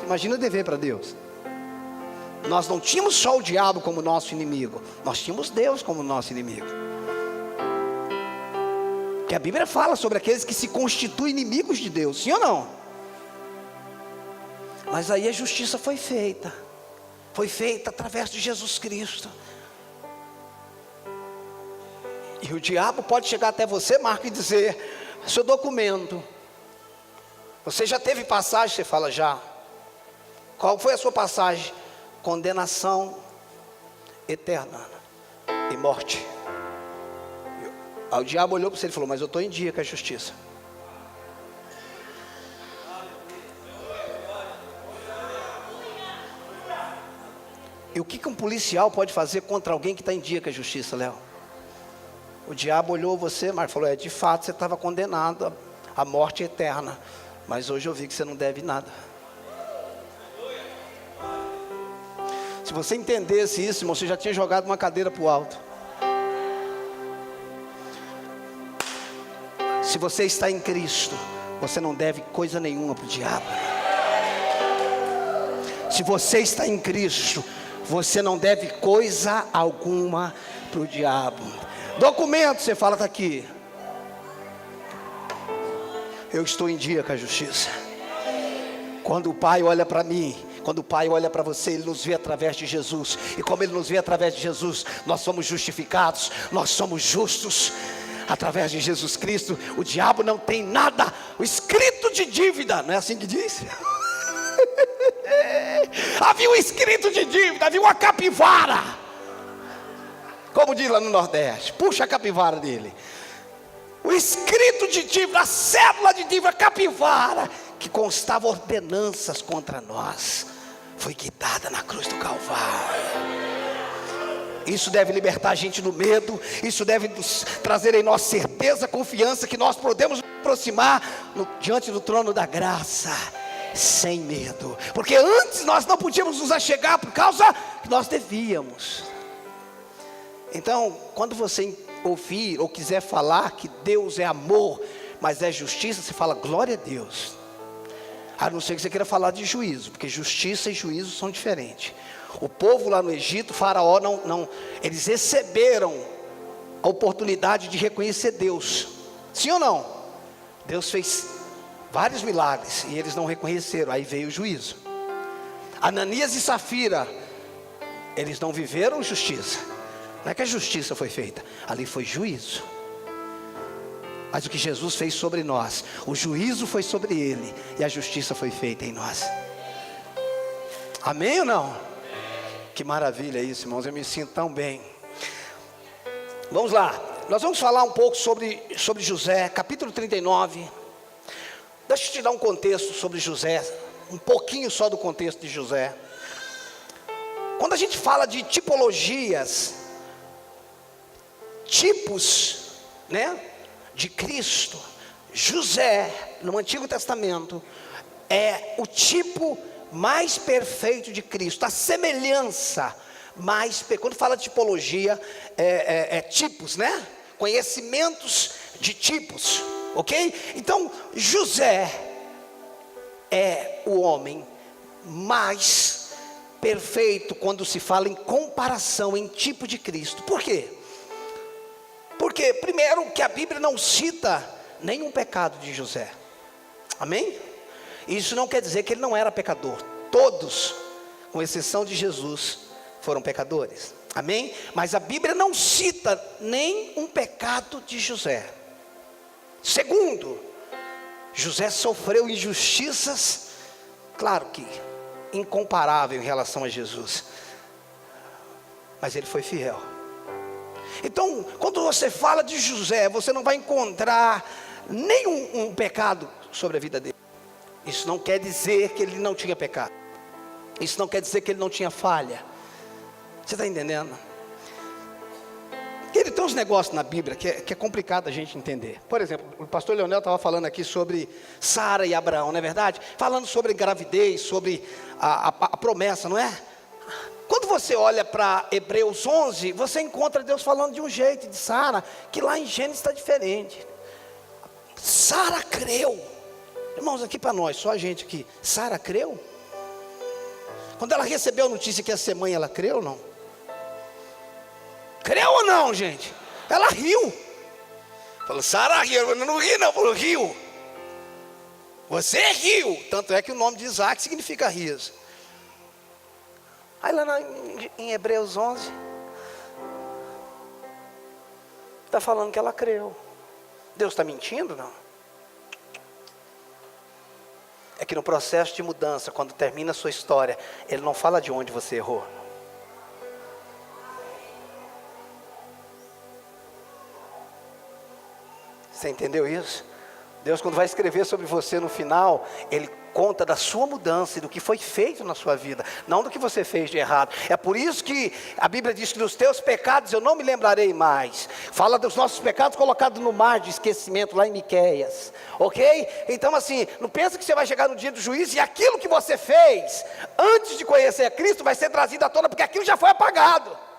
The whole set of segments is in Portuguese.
Imagina dever para Deus. Nós não tínhamos só o diabo como nosso inimigo, nós tínhamos Deus como nosso inimigo. Que a Bíblia fala sobre aqueles que se constituem inimigos de Deus, sim ou não? Mas aí a justiça foi feita através de Jesus Cristo. E o diabo pode chegar até você, Marco, e dizer: seu documento, você já teve passagem? Você fala: já. Qual foi a sua passagem? Condenação eterna e morte. Aí o diabo olhou para você e falou: mas eu estou em dia com a justiça. E o que um policial pode fazer contra alguém que está em dia com a justiça, Léo? O diabo olhou você, mas falou: de fato você estava condenado à morte eterna, mas hoje eu vi que você não deve nada. Se você entendesse isso, irmão, você já tinha jogado uma cadeira para o alto. Se você está em Cristo, você não deve coisa nenhuma para o diabo. Se você está em Cristo, você não deve coisa alguma para o diabo. Documento, você fala: está aqui. Eu estou em dia com a justiça. Quando o Pai olha para mim, quando o Pai olha para você, Ele nos vê através de Jesus. E como Ele nos vê através de Jesus, nós somos justificados, nós somos justos através de Jesus Cristo. O diabo não tem nada, o escrito de dívida, não é assim que diz? Havia um escrito de dívida, havia uma capivara, como diz lá no Nordeste. Puxa a capivara dele. O escrito de dívida, a cédula de dívida, a capivara, que constava ordenanças contra nós, foi quitada na cruz do Calvário. Isso deve libertar a gente do medo. Isso deve nos trazer em nós certeza, confiança, que nós podemos nos aproximar diante do trono da graça sem medo, porque antes nós não podíamos nos achegar por causa que nós devíamos. Então, quando você ouvir ou quiser falar que Deus é amor, mas é justiça, você fala: glória a Deus. A não ser que você queira falar de juízo, porque justiça e juízo são diferentes. O povo lá no Egito, Faraó, eles receberam a oportunidade de reconhecer Deus, sim ou não? Deus fez vários milagres e eles não reconheceram, aí veio o juízo. Ananias e Safira, eles não viveram justiça. Não é que a justiça foi feita, ali foi juízo. Mas o que Jesus fez sobre nós, o juízo foi sobre Ele, e a justiça foi feita em nós. Amém ou não? Que maravilha isso, irmãos, eu me sinto tão bem. Vamos lá, nós vamos falar um pouco sobre José, capítulo 39. Deixa eu te dar um contexto sobre José, um pouquinho só do contexto de José. Quando a gente fala de tipologias, tipos, né, de Cristo, José, no Antigo Testamento, é o tipo mais perfeito de Cristo, a semelhança mais perfeita. Quando fala de tipologia, tipos, né? Conhecimentos de tipos, ok? Então, José é o homem mais perfeito quando se fala em comparação, em tipo de Cristo. Por quê? Porque, primeiro, que a Bíblia não cita nenhum pecado de José. Amém? Isso não quer dizer que ele não era pecador. Todos, com exceção de Jesus, foram pecadores. Amém? Mas a Bíblia não cita nem um pecado de José. Segundo, José sofreu injustiças, claro que incomparável em relação a Jesus, mas ele foi fiel. Então, quando você fala de José, você não vai encontrar nenhum pecado sobre a vida dele. Isso não quer dizer que ele não tinha pecado. Isso não quer dizer que ele não tinha falha. Você está entendendo? Ele tem uns negócios na Bíblia que é complicado a gente entender. Por exemplo, o pastor Leonel estava falando aqui sobre Sara e Abraão, não é verdade? Falando sobre gravidez, sobre a promessa, não é? Quando você olha para Hebreus 11, você encontra Deus falando de um jeito de Sara, que lá em Gênesis está diferente. Sara creu. Irmãos, aqui para nós, só a gente aqui. Sara creu? Quando ela recebeu a notícia que ia ser mãe, ela creu ou não? Creu ou não, gente? Ela riu. Falou, Sara riu. Eu não ri não, falou, riu. Você riu. Tanto é que o nome de Isaac significa riso. Aí lá em Hebreus 11, está falando que ela creu. Deus está mentindo? Não. É que no processo de mudança, quando termina a sua história, Ele não fala de onde você errou. Você entendeu isso? Deus, quando vai escrever sobre você no final, Ele conta da sua mudança e do que foi feito na sua vida, não do que você fez de errado. É por isso que a Bíblia diz que dos teus pecados eu não me lembrarei mais. Fala dos nossos pecados colocados no mar de esquecimento, lá em Miqueias, ok? Então assim, não pensa que você vai chegar no dia do juízo e aquilo que você fez antes de conhecer a Cristo vai ser trazido à tona, porque aquilo já foi apagado.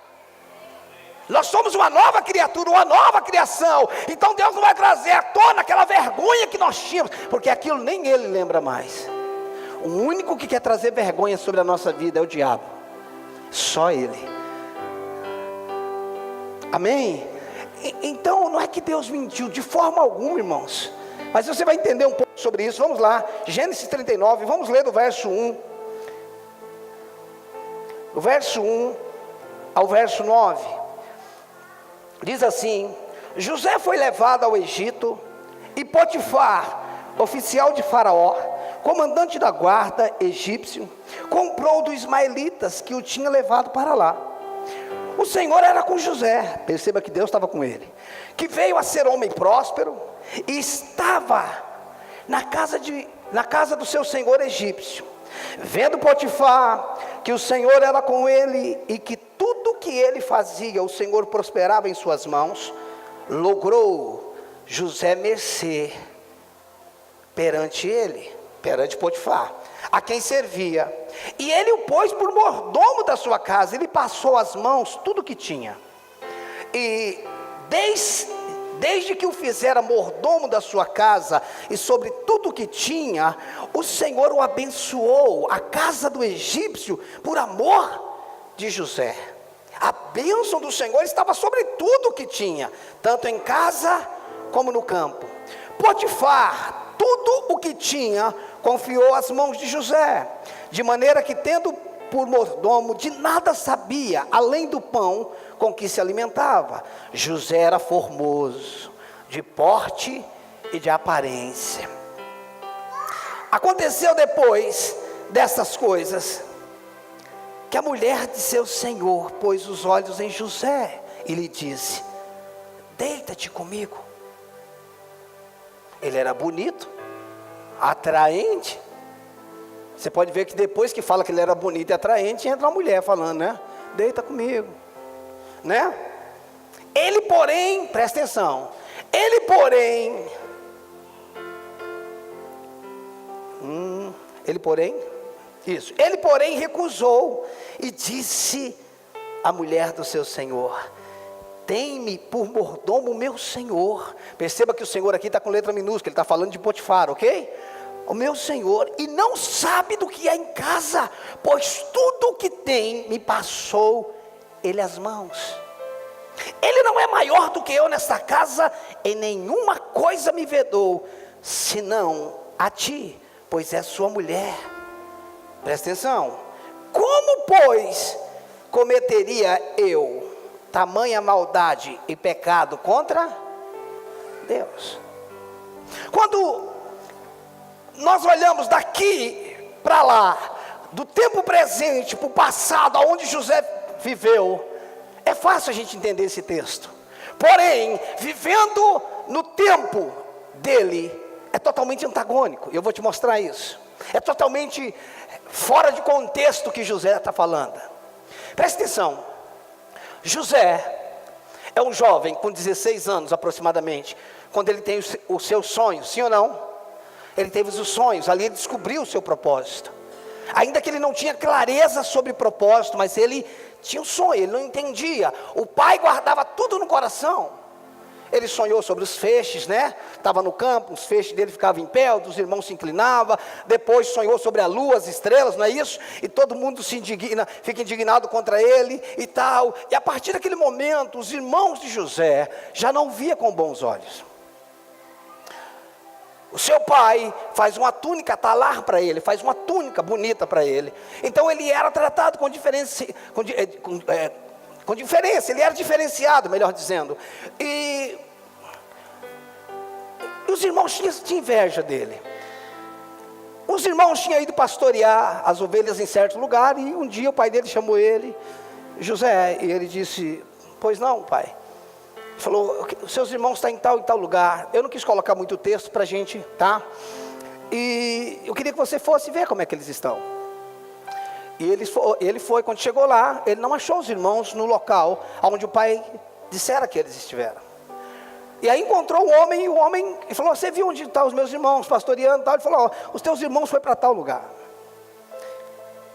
Nós somos uma nova criatura, uma nova criação. Então Deus não vai trazer à tona aquela vergonha que nós tínhamos, porque aquilo nem Ele lembra mais. O único que quer trazer vergonha sobre a nossa vida é o diabo. Só ele. Amém? Então não é que Deus mentiu de forma alguma, irmãos. Mas você vai entender um pouco sobre isso. Vamos lá, Gênesis 39, vamos ler do verso 1. Do verso 1 ao verso 9. Diz assim: José foi levado ao Egito, e Potifar, oficial de Faraó, comandante da guarda egípcio, comprou dos ismaelitas que o tinha levado para lá. O Senhor era com José, perceba que Deus estava com ele, que veio a ser homem próspero, e estava na casa do seu senhor egípcio. Vendo Potifar que o Senhor era com ele, e que tudo que ele fazia, o Senhor prosperava em suas mãos, logrou José mercê perante ele, perante Potifar, a quem servia, e ele o pôs por mordomo da sua casa. Ele passou as mãos tudo que tinha, e desde que o fizera mordomo da sua casa, e sobre tudo que tinha, o Senhor o abençoou, a casa do egípcio, por amor de José. A bênção do Senhor estava sobre tudo que tinha, tanto em casa como no campo. Potifar, tudo o que tinha, confiou às mãos de José, de maneira que, tendo por mordomo, de nada sabia, além do pão com que se alimentava. José era formoso, de porte e de aparência. Aconteceu depois dessas coisas, que a mulher de seu senhor pôs os olhos em José, e lhe disse: deita-te comigo. Ele era bonito, atraente. Você pode ver que depois que fala que ele era bonito e atraente, entra uma mulher falando, né? Deita comigo, né? Ele porém, presta atenção, ele porém recusou, e disse à mulher do seu senhor: tem-me por mordomo meu senhor. Perceba que o senhor aqui está com letra minúscula, ele está falando de Potifar, ok? O meu senhor, e não sabe do que é em casa, pois tudo o que tem me passou ele as mãos. Ele não é maior do que eu nesta casa, em nenhuma coisa me vedou, senão a ti, pois é sua mulher. Presta atenção. Como, pois, cometeria eu tamanha maldade e pecado contra Deus? Quando nós olhamos daqui para lá, do tempo presente para o passado, aonde José viveu, é fácil a gente entender esse texto. Porém, vivendo no tempo dele, é totalmente antagônico. Eu vou te mostrar isso. É totalmente fora de contexto que José está falando. Presta atenção. José é um jovem com 16 anos aproximadamente, quando ele tem os seus sonhos, sim ou não? Ele teve os sonhos, ali ele descobriu o seu propósito. Ainda que ele não tinha clareza sobre o propósito, mas ele tinha um sonho, ele não entendia. O pai guardava tudo no coração. Ele sonhou sobre os feixes, né? Estava no campo, os feixes dele ficavam em pé, os irmãos se inclinavam. Depois sonhou sobre a lua, as estrelas, não é isso? E todo mundo se indigna, fica indignado contra ele e tal. E a partir daquele momento, os irmãos de José já não via com bons olhos. O seu pai faz uma túnica talar para ele, faz uma túnica bonita para ele. Então ele era tratado com diferença, ele era diferenciado, melhor dizendo. E os irmãos tinham inveja dele. Os irmãos tinham ido pastorear as ovelhas em certo lugar, e um dia o pai dele chamou ele, José, e ele disse: pois não, pai. Ele falou: os seus irmãos estão em tal e tal lugar. Eu não quis colocar muito texto para a gente, tá? E eu queria que você fosse ver como é que eles estão. E ele foi, quando chegou lá, ele não achou os irmãos no local onde o pai dissera que eles estiveram. E aí encontrou o homem, e o homem falou: você viu onde estão os meus irmãos pastoreando e tal? Ele falou: ó, os teus irmãos foram para tal lugar.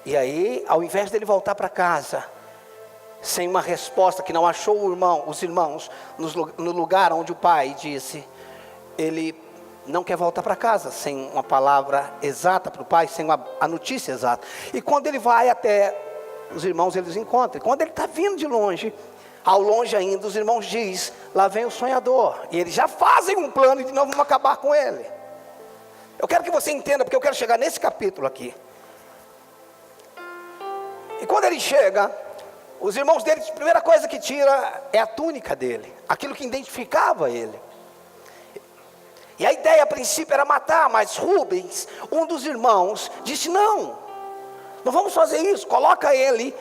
E aí, ao invés dele voltar para casa, sem uma resposta, que não achou os irmãos no lugar onde o pai disse, ele não quer voltar para casa sem uma palavra exata para o pai, sem a notícia exata. E quando ele vai até os irmãos, eles encontram. Quando ele está vindo de longe, ao longe ainda, os irmãos dizem: lá vem o sonhador. E eles já fazem um plano e de novo vamos acabar com ele. Eu quero que você entenda, porque eu quero chegar nesse capítulo aqui. E quando ele chega, os irmãos dele, a primeira coisa que tira é a túnica dele, aquilo que identificava ele. E a ideia a princípio era matar, mas Rubens, um dos irmãos, disse: não vamos fazer isso, coloca ele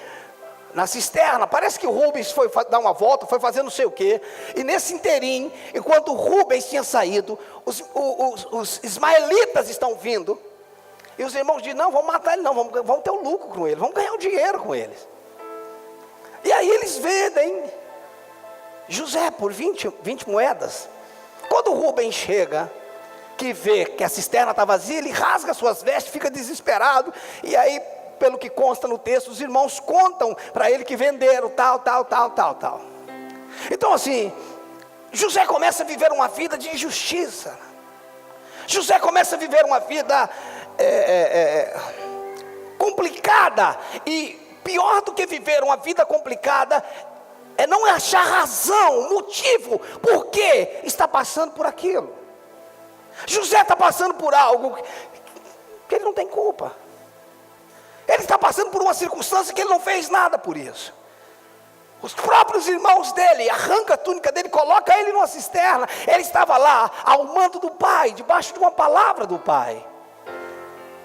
na cisterna. Parece que o Rubens foi dar uma volta, foi fazer não sei o quê, e nesse inteirinho, enquanto o Rubens tinha saído, os ismaelitas estão vindo, e os irmãos dizem: não, vamos matar ele não, vamos ter um lucro com ele, vamos ganhar um dinheiro com eles. E aí eles vendem José por 20 moedas. Quando o Rubens chega, que vê que a cisterna está vazia, ele rasga suas vestes, fica desesperado. E aí, pelo que consta no texto, os irmãos contam para ele que venderam tal. Então assim, José começa a viver uma vida de injustiça. José começa a viver uma vida complicada. E pior do que viver uma vida complicada é não achar razão, motivo, por que está passando por aquilo. José está passando por algo que ele não tem culpa. Ele está passando por uma circunstância que ele não fez nada por isso. Os próprios irmãos dele arrancam a túnica dele, coloca ele numa cisterna. Ele estava lá ao mando do pai, debaixo de uma palavra do pai.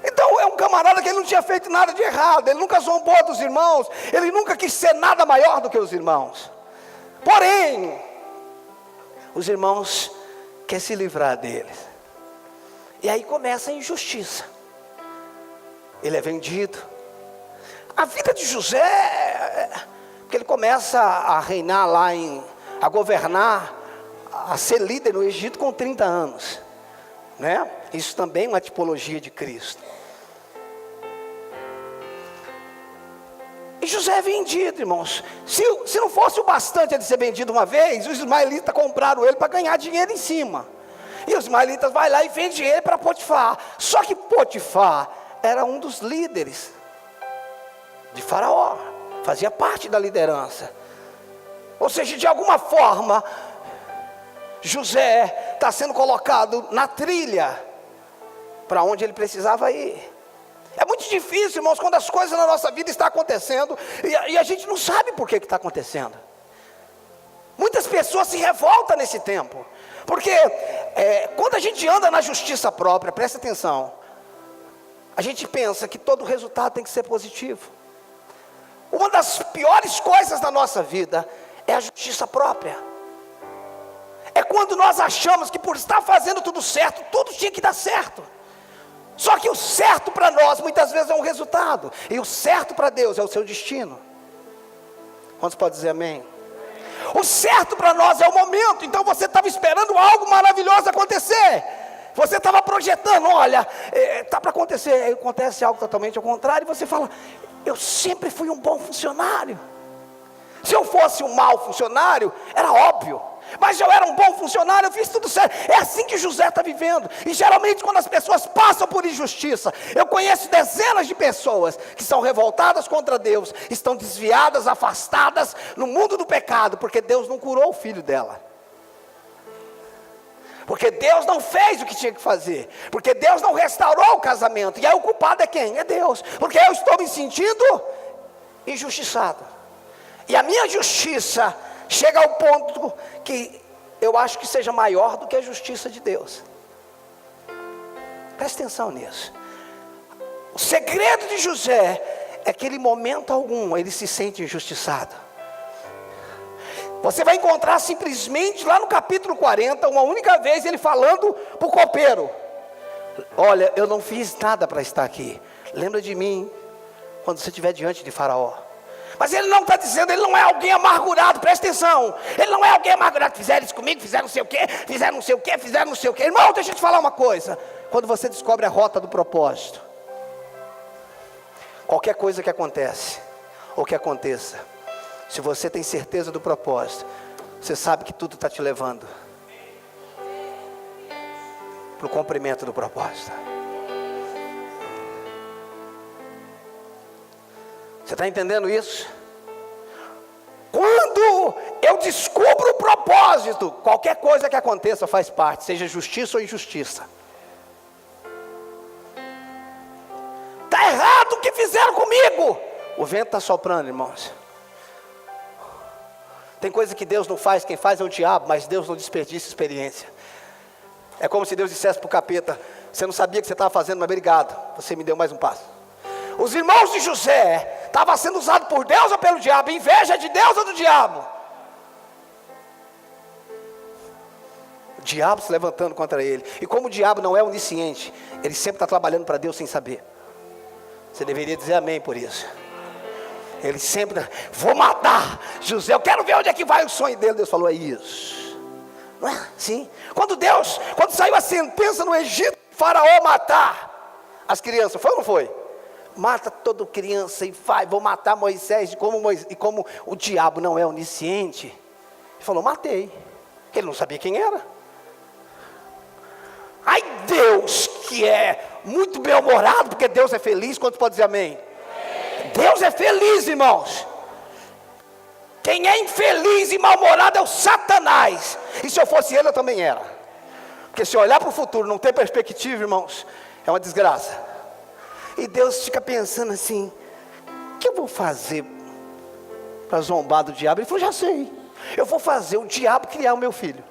Então é um camarada que ele não tinha feito nada de errado, ele nunca zombou dos irmãos, ele nunca quis ser nada maior do que os irmãos. Porém, os irmãos querem se livrar deles. E aí começa a injustiça. Ele é vendido. A vida de José, porque ele começa a reinar lá, a governar, a ser líder no Egito com 30 anos. Né? Isso também é uma tipologia de Cristo. E José é vendido, irmãos. Se não fosse o bastante ele ser vendido uma vez, os ismaelitas compraram ele para ganhar dinheiro em cima. E os ismaelitas vão lá e vendem ele para Potifar. Só que Potifar era um dos líderes de Faraó, fazia parte da liderança. Ou seja, de alguma forma, José está sendo colocado na trilha para onde ele precisava ir. É muito difícil, irmãos, quando as coisas na nossa vida estão acontecendo e a gente não sabe por que está acontecendo. Muitas pessoas se revoltam nesse tempo, porque quando a gente anda na justiça própria, presta atenção, a gente pensa que todo resultado tem que ser positivo. Uma das piores coisas da nossa vida é a justiça própria. É quando nós achamos que por estar fazendo tudo certo, tudo tinha que dar certo. Só que o certo para nós muitas vezes é um resultado, e o certo para Deus é o seu destino. Quantos podem dizer amém? O certo para nós é o momento. Então você estava esperando algo maravilhoso acontecer, você estava projetando, olha, está para acontecer, aí acontece algo totalmente ao contrário, e você fala: eu sempre fui um bom funcionário, Se eu fosse um mau funcionário, era óbvio. Mas eu era um bom funcionário, eu fiz tudo certo. É assim que José está vivendo. E geralmente quando as pessoas passam por injustiça, eu conheço dezenas de pessoas que são revoltadas contra Deus, estão desviadas, afastadas no mundo do pecado, porque Deus não curou o filho dela. Porque Deus não fez o que tinha que fazer. Porque Deus não restaurou o casamento. E aí o culpado é quem? É Deus. Porque eu estou me sentindo injustiçado. E a minha justiça chega ao ponto que eu acho que seja maior do que a justiça de Deus. Presta atenção nisso. O segredo de José é que ele, em momento algum, ele se sente injustiçado. Você vai encontrar simplesmente lá no capítulo 40, uma única vez ele falando para o copeiro: olha, eu não fiz nada para estar aqui. Lembra de mim quando você estiver diante de Faraó. Mas ele não está dizendo, ele não é alguém amargurado, presta atenção. Ele não é alguém amargurado, fizeram isso comigo, fizeram não sei o quê, fizeram não sei o quê, fizeram não sei o quê. Irmão, deixa eu te falar uma coisa. Quando você descobre a rota do propósito, qualquer coisa que acontece, ou que aconteça, se você tem certeza do propósito, você sabe que tudo está te levando para o cumprimento do propósito. Você está entendendo isso? Quando eu descubro o propósito, qualquer coisa que aconteça faz parte, seja justiça ou injustiça. Está errado o que fizeram comigo. O vento está soprando, irmãos. Tem coisa que Deus não faz, quem faz é o diabo, mas Deus não desperdiça experiência. É como se Deus dissesse para o capeta: você não sabia que você estava fazendo, mas obrigado, você me deu mais um passo. Os irmãos de José estavam sendo usados por Deus ou pelo diabo? Inveja de Deus ou do diabo? O diabo se levantando contra ele. E como o diabo não é onisciente, ele sempre está trabalhando para Deus sem saber. Você deveria dizer amém por isso. Ele sempre, vou matar José, eu quero ver onde é que vai o sonho dele. Deus falou, é isso. Não é? Sim. Quando saiu a sentença no Egito, Faraó matar as crianças, foi ou não foi? Mata toda criança e vou matar Moisés. E como o diabo não é onisciente, ele falou, matei. Ele não sabia quem era. Ai, Deus, que é muito bem-humorado, porque Deus é feliz. Quantos podem dizer amém? Deus é feliz, irmãos. Quem é infeliz e mal-humorado é o Satanás. E se eu fosse ele, eu também era. Porque se eu olhar para o futuro, não ter perspectiva, irmãos, é uma desgraça. E Deus fica pensando assim, o que eu vou fazer para zombar do diabo? Ele falou, já sei. Eu vou fazer o diabo criar o meu filho.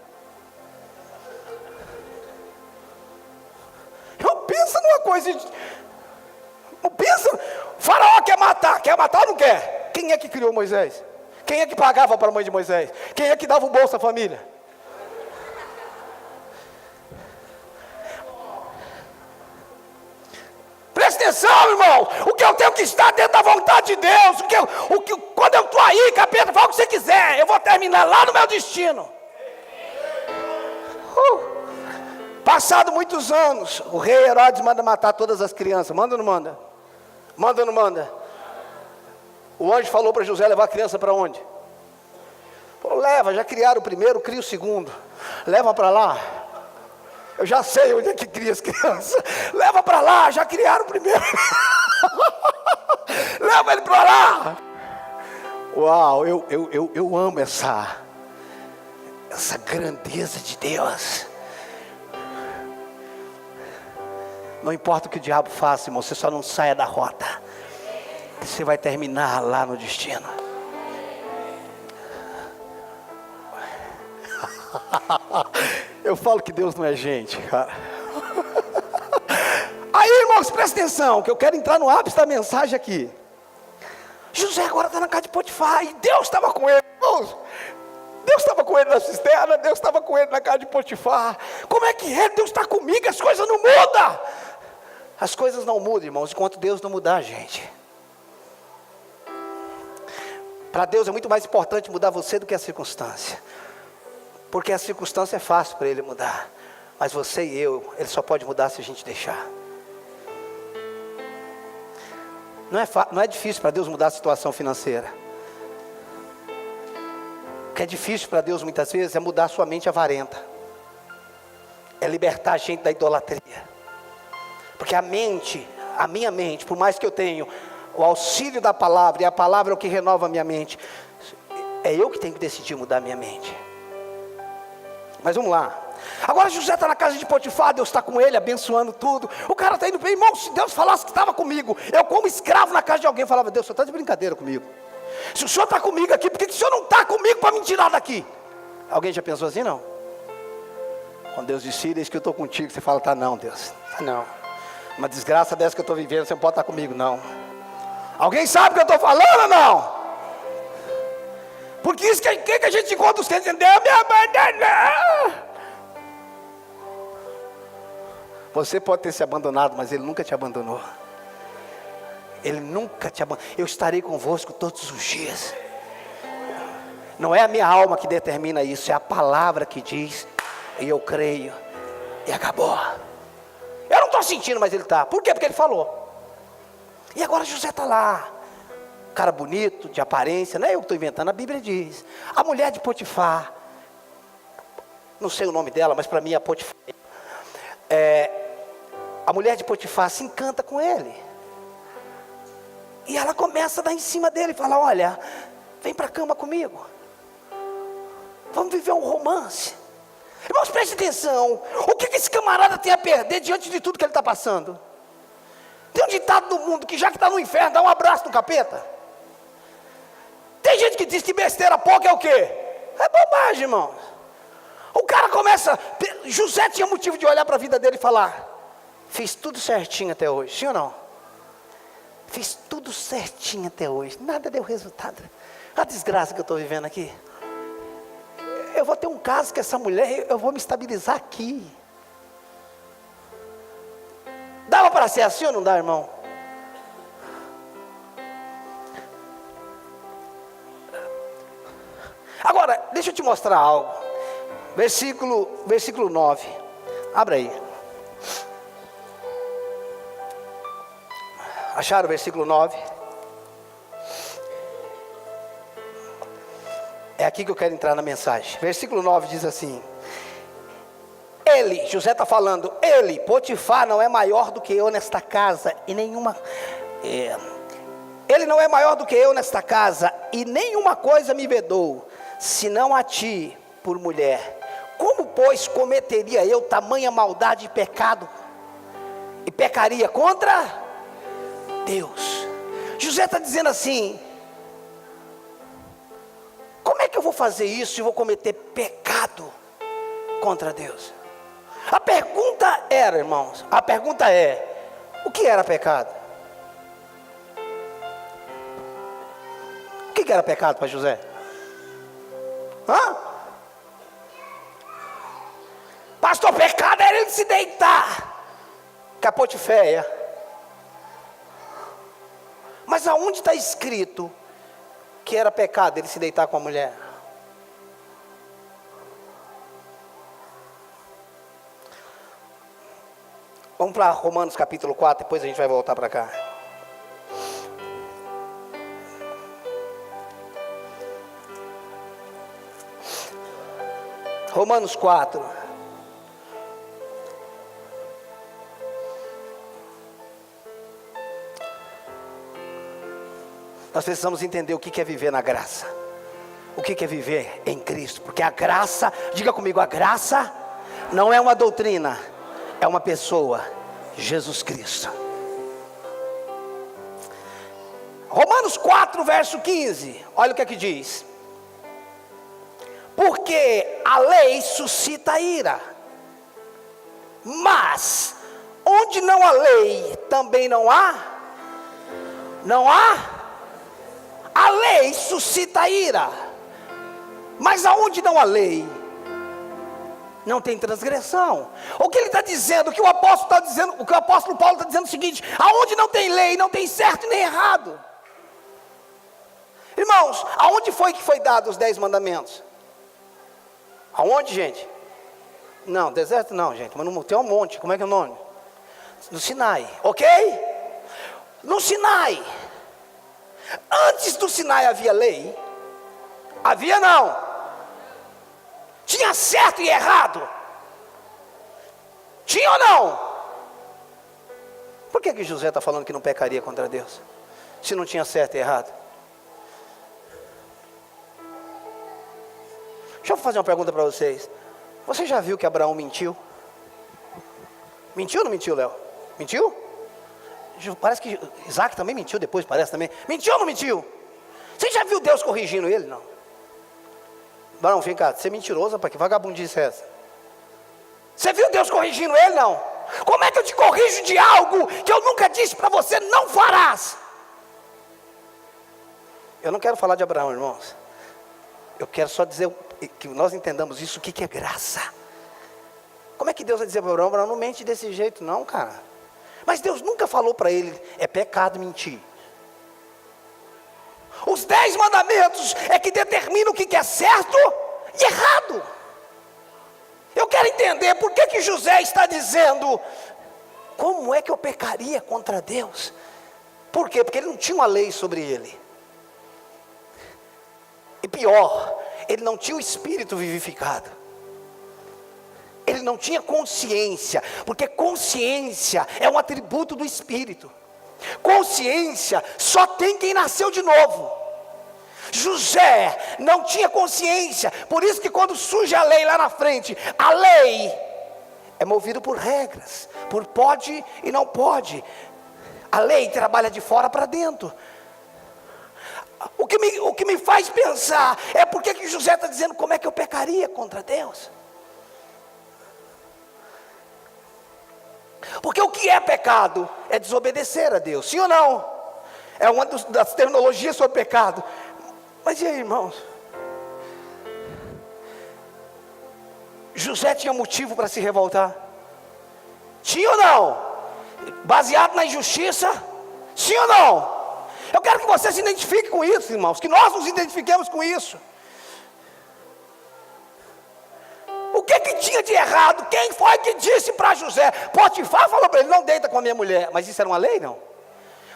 Eu penso numa coisa. Eu penso, Faraó quer matar ou não quer? Quem é que criou Moisés? Quem é que pagava para a mãe de Moisés? Quem é que dava o bolso à família? Presta atenção, irmão. O que eu tenho que estar dentro da vontade de Deus. Quando eu estou aí, capeta, fala o que você quiser. Eu vou terminar lá no meu destino. Passado muitos anos, o rei Herodes manda matar todas as crianças. Manda ou não manda? Manda ou não manda? O anjo falou para José levar a criança para onde? Falou, leva, já criaram o primeiro, cria o segundo. Leva para lá. Eu já sei onde é que cria as crianças. Leva para lá, já criaram o primeiro. Leva ele para lá. Uau, eu amo essa grandeza de Deus. Não importa o que o diabo faça, irmão, você só não saia da rota. Você vai terminar lá no destino. Eu falo que Deus não é gente, cara. Aí, irmãos, presta atenção, que eu quero entrar no ápice da mensagem aqui. José agora está na casa de Potifar, e Deus estava com ele, irmãos. Deus estava com ele na cisterna, Deus estava com ele na casa de Potifar. Como é que é? Deus está comigo, as coisas não mudam. As coisas não mudam, irmãos, enquanto Deus não mudar a gente. Para Deus é muito mais importante mudar você do que a circunstância. Porque a circunstância é fácil para Ele mudar. Mas você e eu, Ele só pode mudar se a gente deixar. Não é difícil para Deus mudar a situação financeira. que é difícil para Deus muitas vezes é mudar a sua mente avarenta, é libertar a gente da idolatria, porque a minha mente, por mais que eu tenha o auxílio da palavra, e a palavra é o que renova a minha mente, é eu que tenho que decidir mudar a minha mente. Mas vamos lá. Agora José está na casa de Potifar, Deus está com ele, abençoando tudo. O cara está indo bem, irmão, se Deus falasse que estava comigo, eu como escravo na casa de alguém, falava, Deus, o senhor está de brincadeira comigo. Se o senhor está comigo aqui, por que o senhor não está comigo para me tirar daqui? Alguém já pensou assim? Não. Quando Deus diz, filho, é isso que eu estou contigo, você fala, tá não, Deus, tá não. Uma desgraça dessa que eu estou vivendo, você não pode estar comigo, não. Alguém sabe o que eu estou falando ou não? Porque isso que a gente encontra os crentes dizendo, Deus me abandonou. Você pode ter se abandonado, mas Ele nunca te abandonou. Ele nunca te abandonou. Eu estarei convosco todos os dias. Não é a minha alma que determina isso, é a palavra que diz, e eu creio, e acabou. Eu não estou sentindo, mas Ele está. Por quê? Porque Ele falou. E agora José está lá, cara bonito, de aparência, não é eu que estou inventando, a Bíblia diz. A mulher de Potifar, não sei o nome dela, mas para mim é Potifar. A mulher de Potifar se encanta com ele. E ela começa a dar em cima dele, fala, olha, vem para a cama comigo. Vamos viver um romance. Irmãos, preste atenção. O que esse camarada tem a perder diante de tudo que ele está passando? Tem um ditado no mundo que já que está no inferno, dá um abraço no capeta. Tem gente que diz que besteira pouca é o quê? É bobagem, irmão. O cara começa, José tinha motivo de olhar para a vida dele e falar, fiz tudo certinho até hoje, sim ou não? Fiz tudo certinho até hoje, nada deu resultado. A desgraça que eu estou vivendo aqui. Eu vou ter um caso com essa mulher, eu vou me estabilizar aqui. Dava para ser assim ou não dá, irmão? Agora, deixa eu te mostrar algo. Versículo 9. Abra aí. Acharam o versículo 9? É aqui que eu quero entrar na mensagem. Versículo 9 diz assim: Ele, José está falando, ele, Potifar, não é maior do que eu nesta casa, e nenhuma... Ele não é maior do que eu nesta casa, e nenhuma coisa me vedou, senão a ti, por mulher. Como, pois, cometeria eu tamanha maldade e pecado? E pecaria contra Deus. José está dizendo assim, como é que eu vou fazer isso e vou cometer pecado contra Deus? A pergunta era, irmãos, o que era pecado? O que era pecado para José? Pastor, pecado era ele se deitar com a Potiféia. Mas aonde está escrito que era pecado ele se deitar com a mulher? Vamos para Romanos capítulo 4, depois a gente vai voltar para cá. Romanos 4. Nós precisamos entender o que é viver na graça. O que é viver em Cristo. Porque a graça, diga comigo, a graça não é uma doutrina, é uma pessoa, Jesus Cristo. Romanos 4, verso 15. Olha o que é que diz. Porque a lei suscita ira, mas onde não há lei, também não há? A lei suscita ira, mas aonde não há lei, não tem transgressão. O que ele está dizendo, o que o apóstolo está dizendo, o que o apóstolo Paulo está dizendo é o seguinte: aonde não tem lei, não tem certo nem errado. Irmãos, aonde foi que foi dado os 10 mandamentos? Aonde, gente? Não, deserto não, gente, mas não, tem um monte. Como é que é o nome? No Sinai, ok? No Sinai. Antes do Sinai havia lei? Havia não? Tinha certo e errado? Tinha ou não? Por que José está falando que não pecaria contra Deus? Se não tinha certo e errado? Deixa eu fazer uma pergunta para vocês. Você já viu que Abraão mentiu? Mentiu ou não mentiu, Léo? Mentiu? Parece que Isaac também mentiu depois, parece também. Mentiu ou não mentiu? Você já viu Deus corrigindo ele? Não. Abraão, vem cá, você é mentiroso, rapaz, que vagabundice é essa? Você viu Deus corrigindo ele? Não. Como é que eu te corrijo de algo que eu nunca disse para você não farás? Eu não quero falar de Abraão, irmãos. Eu quero só dizer que nós entendamos isso, o que é graça. Como é que Deus vai dizer para Abraão, Abraão, não mente desse jeito não, cara. Mas Deus nunca falou para ele, é pecado mentir. Os 10 mandamentos é que determinam o que é certo e errado. Eu quero entender por que José está dizendo, como é que eu pecaria contra Deus? Por quê? Porque ele não tinha uma lei sobre ele. E pior, ele não tinha o espírito vivificado. Ele não tinha consciência, porque consciência é um atributo do espírito. Consciência só tem quem nasceu de novo. José não tinha consciência, por isso que quando surge a lei lá na frente, a lei é movida por regras, por pode e não pode. A lei trabalha de fora para dentro. O que me faz pensar é por que José está dizendo como é que eu pecaria contra Deus. Porque o que é pecado é desobedecer a Deus, sim ou não? É uma das terminologias sobre pecado. Mas e aí, irmãos? José tinha motivo para se revoltar? Tinha ou não? Baseado na injustiça? Sim ou não? Eu quero que você se identifique com isso, irmãos, que nós nos identifiquemos com isso. O que tinha de errado? Quem foi que disse para José? Potifar falou para ele, não deita com a minha mulher. Mas isso era uma lei, não?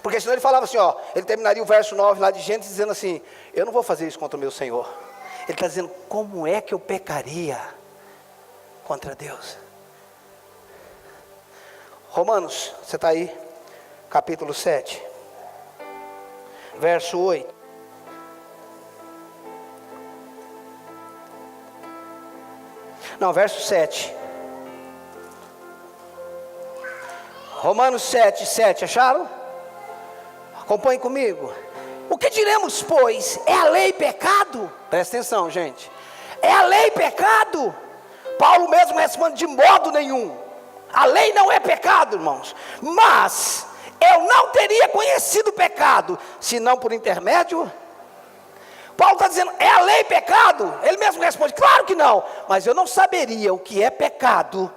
Porque senão ele falava assim, ó, ele terminaria o verso 9 lá de Gênesis dizendo assim, eu não vou fazer isso contra o meu Senhor. Ele está dizendo, como é que eu pecaria contra Deus? Romanos, você está aí? Capítulo 7, verso 8. Não, verso 7. Romanos 7, 7, acharam? Acompanhe comigo. O que diremos, pois? É a lei pecado? Presta atenção, gente. É a lei pecado? Paulo mesmo responde, de modo nenhum. A lei não é pecado, irmãos. Mas eu não teria conhecido o pecado, senão por intermédio. Paulo está dizendo, é a lei pecado? Ele mesmo responde, claro que não. Mas eu não saberia o que é pecado,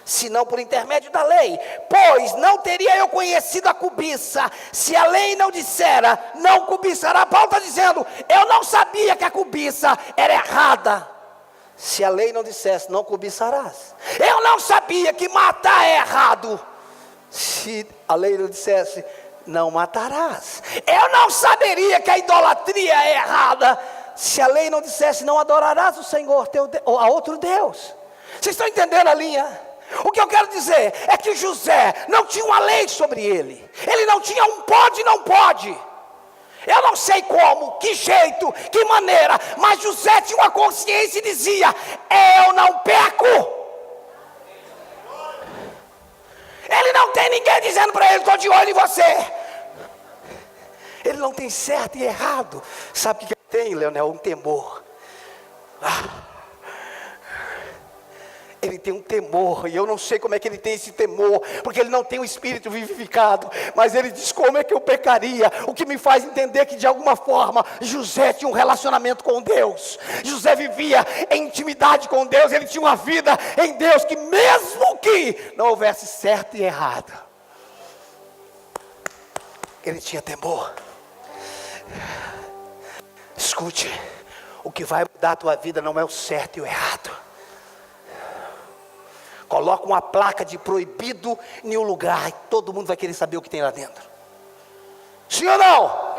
senão por intermédio da lei. Pois não teria eu conhecido a cobiça, se a lei não dissera, não cobiçará. Paulo está dizendo, eu não sabia que a cobiça era errada, se a lei não dissesse, não cobiçarás. Eu não sabia que matar é errado, se a lei não dissesse, não matarás. Eu não saberia que a idolatria é errada, se a lei não dissesse, não adorarás o Senhor teu ou a outro Deus. Vocês estão entendendo a linha? O que eu quero dizer é que José não tinha uma lei sobre ele. Ele não tinha um pode e não pode. Eu não sei como, que jeito, que maneira, mas José tinha uma consciência e dizia, eu não peco. Ele não tem ninguém dizendo para ele, estou de olho em você. Ele não tem certo e errado. Sabe o que ele tem, Leonel? Um temor. Ele tem um temor, e eu não sei como é que ele tem esse temor, porque ele não tem o espírito vivificado, mas ele diz, como é que eu pecaria? O que me faz entender que de alguma forma, José tinha um relacionamento com Deus, José vivia em intimidade com Deus, ele tinha uma vida em Deus, que mesmo que não houvesse certo e errado, ele tinha temor. Escute, o que vai mudar a tua vida não é o certo e o errado. Coloca uma placa de proibido em um lugar, e todo mundo vai querer saber o que tem lá dentro. Sim ou não?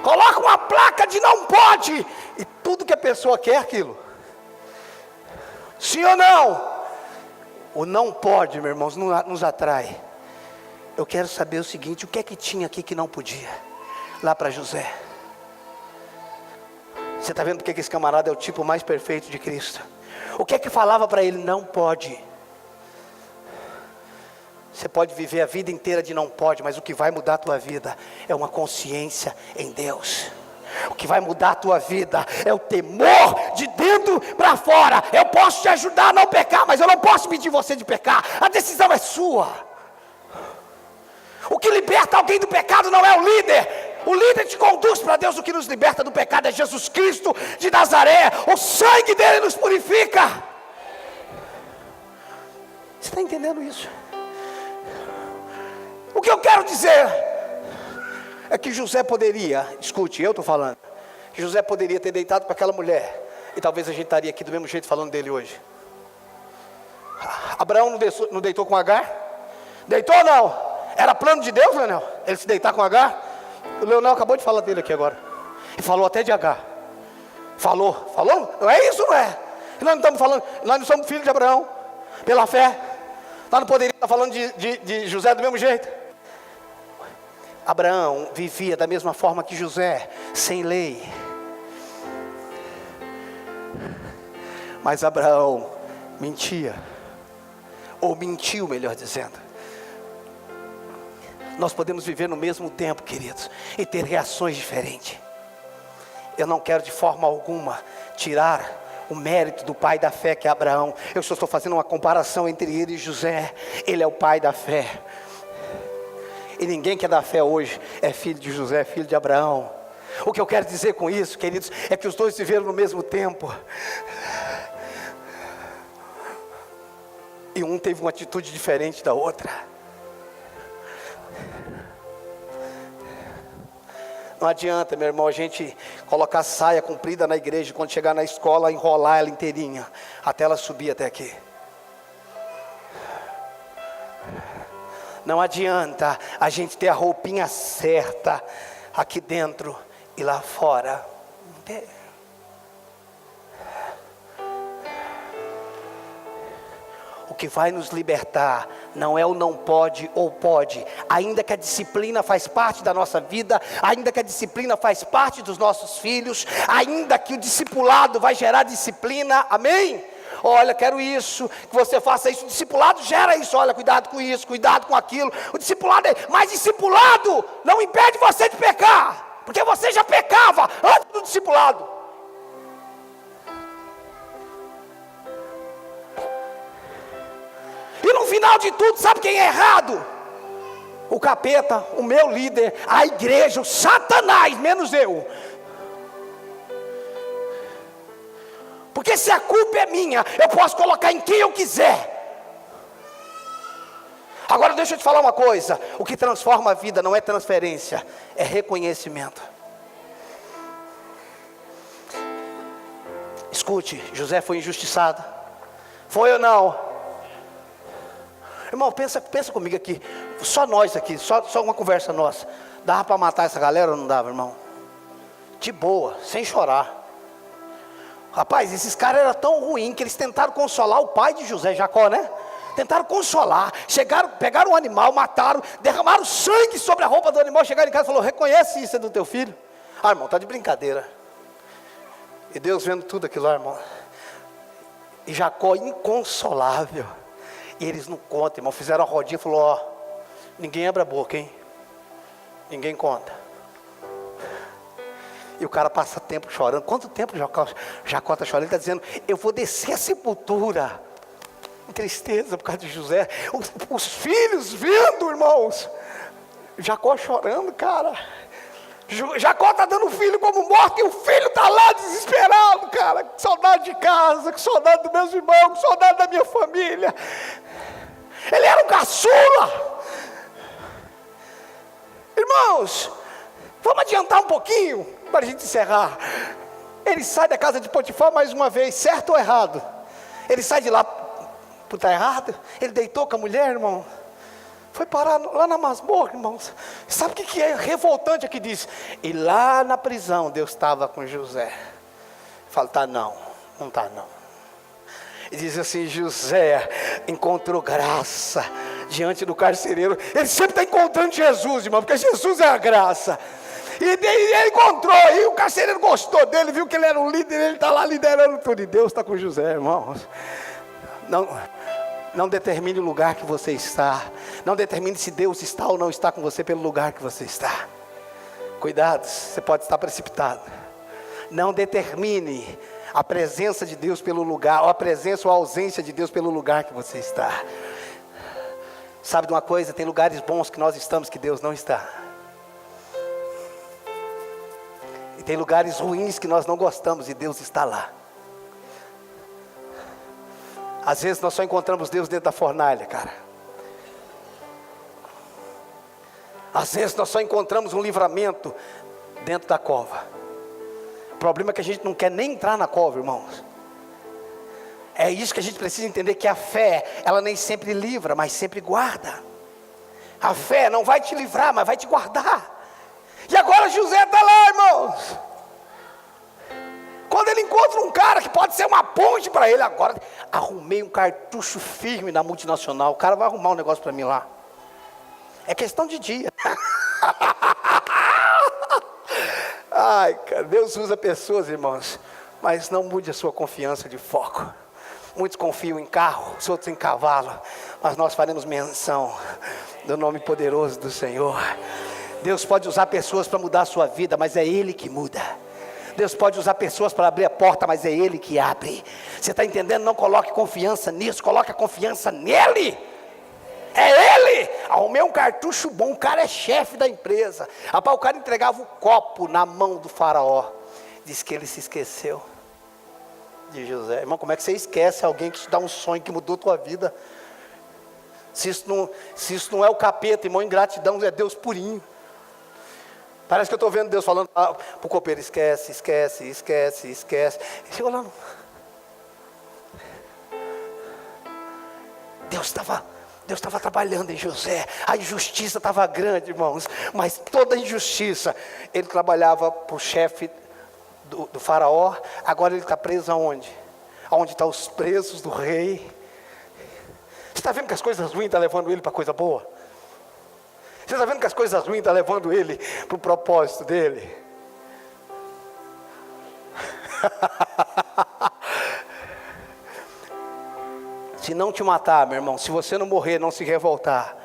Coloca uma placa de não pode, e tudo que a pessoa quer é aquilo. Sim ou não? O não pode, meus irmãos, nos atrai. Eu quero saber o seguinte: o que é que tinha aqui que não podia? Lá para José. Você está vendo porque que esse camarada é o tipo mais perfeito de Cristo? O que é que falava para ele? Não pode. Você pode viver a vida inteira de não pode, mas o que vai mudar a tua vida é uma consciência em Deus. O que vai mudar a tua vida é o temor de dentro para fora. Eu posso te ajudar a não pecar, mas eu não posso pedir você de pecar. A decisão é sua. O que liberta alguém do pecado não é o líder. O líder te conduz para Deus. O que nos liberta do pecado é Jesus Cristo de Nazaré. O sangue dele nos purifica. Você está entendendo isso? O que eu quero dizer é que José poderia, escute, eu estou falando, que José poderia ter deitado com aquela mulher, e talvez a gente estaria aqui do mesmo jeito falando dele hoje. Abraão não deitou com Agar? Deitou ou não? Era plano de Deus, Leonel? Ele se deitar com Agar? O Leonel acabou de falar dele aqui agora. E falou até de Agar. Falou? Não é isso, não é? E nós não estamos falando, nós não somos filhos de Abraão, pela fé. Nós não poderíamos estar falando de José do mesmo jeito. Abraão vivia da mesma forma que José, sem lei. Mas Abraão mentia, ou mentiu, melhor dizendo. Nós podemos viver no mesmo tempo, queridos, e ter reações diferentes. Eu não quero de forma alguma tirar o mérito do pai da fé que é Abraão. Eu só estou fazendo uma comparação entre ele e José. Ele é o pai da fé. E ninguém que é da fé hoje é filho de José, é filho de Abraão. O que eu quero dizer com isso, queridos, é que os dois viveram no mesmo tempo. E um teve uma atitude diferente da outra. Não adianta, meu irmão, a gente colocar saia comprida na igreja, quando chegar na escola, enrolar ela inteirinha, até ela subir até aqui. Não adianta a gente ter a roupinha certa aqui dentro e lá fora. O que vai nos libertar não é o não pode ou pode. Ainda que a disciplina faz parte da nossa vida, ainda que a disciplina faz parte dos nossos filhos, ainda que o discipulado vai gerar disciplina, amém? Olha, quero isso, que você faça isso. O discipulado gera isso. Olha, cuidado com isso, cuidado com aquilo. O discipulado mas discipulado não impede você de pecar, porque você já pecava antes do discipulado. E no final de tudo, sabe quem é errado? O capeta, o meu líder, a igreja, o Satanás, menos eu. Porque se a culpa é minha, eu posso colocar em quem eu quiser. Agora deixa eu te falar uma coisa: o que transforma a vida não é transferência, é reconhecimento. Escute, José foi injustiçado. Foi ou não? Irmão, pensa comigo aqui. Só nós aqui, só uma conversa nossa. Dava para matar essa galera ou não dava, irmão? De boa, sem chorar. Rapaz, esses caras eram tão ruins que eles tentaram consolar o pai de José, Jacó, né? Tentaram consolar, pegaram um animal, mataram, derramaram sangue sobre a roupa do animal, chegaram em casa e falaram: reconhece isso, é do teu filho? Ah, irmão, tá de brincadeira. E Deus vendo tudo aquilo lá, irmão. E Jacó inconsolável. E eles não contam, irmão, fizeram a rodinha e falou: ó, ninguém abre a boca, hein? Ninguém conta. E o cara passa tempo chorando. Quanto tempo Jacó está chorando? Ele está dizendo: eu vou descer a sepultura. Em tristeza por causa de José. Os filhos vendo, irmãos. Jacó chorando, cara. Jacó está dando o filho como morto. E o filho está lá desesperado, cara. Com saudade de casa, com saudade dos meus irmãos, com saudade da minha família. Ele era um caçula. Irmãos, vamos adiantar um pouquinho para a gente encerrar. Ele sai da casa de Potifar mais uma vez, certo ou errado? Ele sai de lá por estar errado. Ele deitou com a mulher, irmão. Foi parar lá na masmorra, irmãos. Sabe o que é revoltante aqui diz? E lá na prisão Deus estava com José. Fala: tá não, não tá não. E diz assim: José encontrou graça diante do carcereiro. Ele sempre está encontrando Jesus, irmão, porque Jesus é a graça. E ele encontrou, e o carcereiro gostou dele, viu que ele era um líder, ele está lá liderando tudo. E Deus está com José, irmãos. Não determine o lugar que você está. Não determine se Deus está ou não está com você pelo lugar que você está. Cuidado, você pode estar precipitado. Não determine a presença de Deus pelo lugar, ou a presença ou a ausência de Deus pelo lugar que você está. Sabe de uma coisa? Tem lugares bons que nós estamos que Deus não está. E tem lugares ruins que nós não gostamos e Deus está lá. Às vezes nós só encontramos Deus dentro da fornalha, cara. Às vezes nós só encontramos um livramento dentro da cova. O problema é que a gente não quer nem entrar na cova, irmãos. É isso que a gente precisa entender, que a fé, ela nem sempre livra, mas sempre guarda. A fé não vai te livrar, mas vai te guardar. E agora José está lá, irmãos. Quando ele encontra um cara que pode ser uma ponte para ele, agora arrumei um cartucho firme na multinacional, o cara vai arrumar um negócio para mim lá. É questão de dia. Ai, cara, Deus usa pessoas, irmãos, mas não mude a sua confiança de foco. Muitos confiam em carro, os outros em cavalo, mas nós faremos menção do nome poderoso do Senhor. Deus pode usar pessoas para mudar a sua vida, mas é Ele que muda. Deus pode usar pessoas para abrir a porta, mas é Ele que abre. Você está entendendo? Não coloque confiança nisso, coloque a confiança nele. É Ele. Arrumei um cartucho bom, o cara é chefe da empresa. Rapaz, o cara entregava o copo na mão do faraó. Diz que ele se esqueceu de José. Irmão, como é que você esquece alguém que te dá um sonho que mudou a tua vida? Se isso não é o capeta, irmão, ingratidão é Deus purinho. Parece que eu estou vendo Deus falando para o copeiro: esquece, esquece, esquece, esquece. E chegou lá. Deus estava trabalhando em José. A injustiça estava grande, irmãos. Mas toda injustiça, ele trabalhava para o chefe do faraó. Agora ele está preso aonde? Aonde estão os presos do rei. Você está vendo que as coisas ruins estão levando ele para coisa boa? Você está vendo que as coisas ruins estão levando ele para o propósito dele? Se não te matar, meu irmão, se você não morrer, não se revoltar,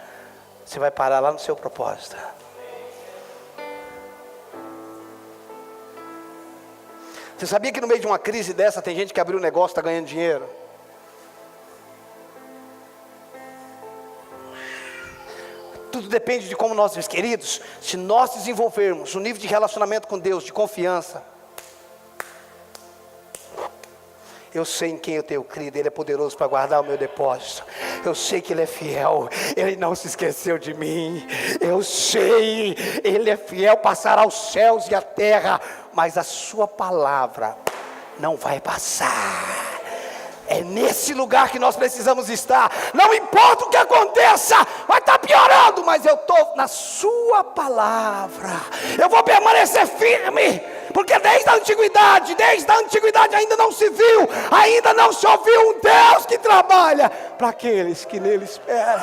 você vai parar lá no seu propósito. Você sabia que no meio de uma crise dessa tem gente que abriu um negócio e está ganhando dinheiro? Tudo depende de como nós, meus queridos, se nós desenvolvermos um nível de relacionamento com Deus, de confiança. Eu sei em quem eu tenho crido, Ele é poderoso para guardar o meu depósito. Eu sei que Ele é fiel, Ele não se esqueceu de mim. Eu sei, Ele é fiel, passará os céus e a terra, mas a sua palavra não vai passar. É nesse lugar que nós precisamos estar. Não importa o que aconteça, vai estar piorando, mas eu estou na sua palavra. Eu vou permanecer firme, porque desde a antiguidade ainda não se viu, ainda não se ouviu um Deus que trabalha para aqueles que nele esperam.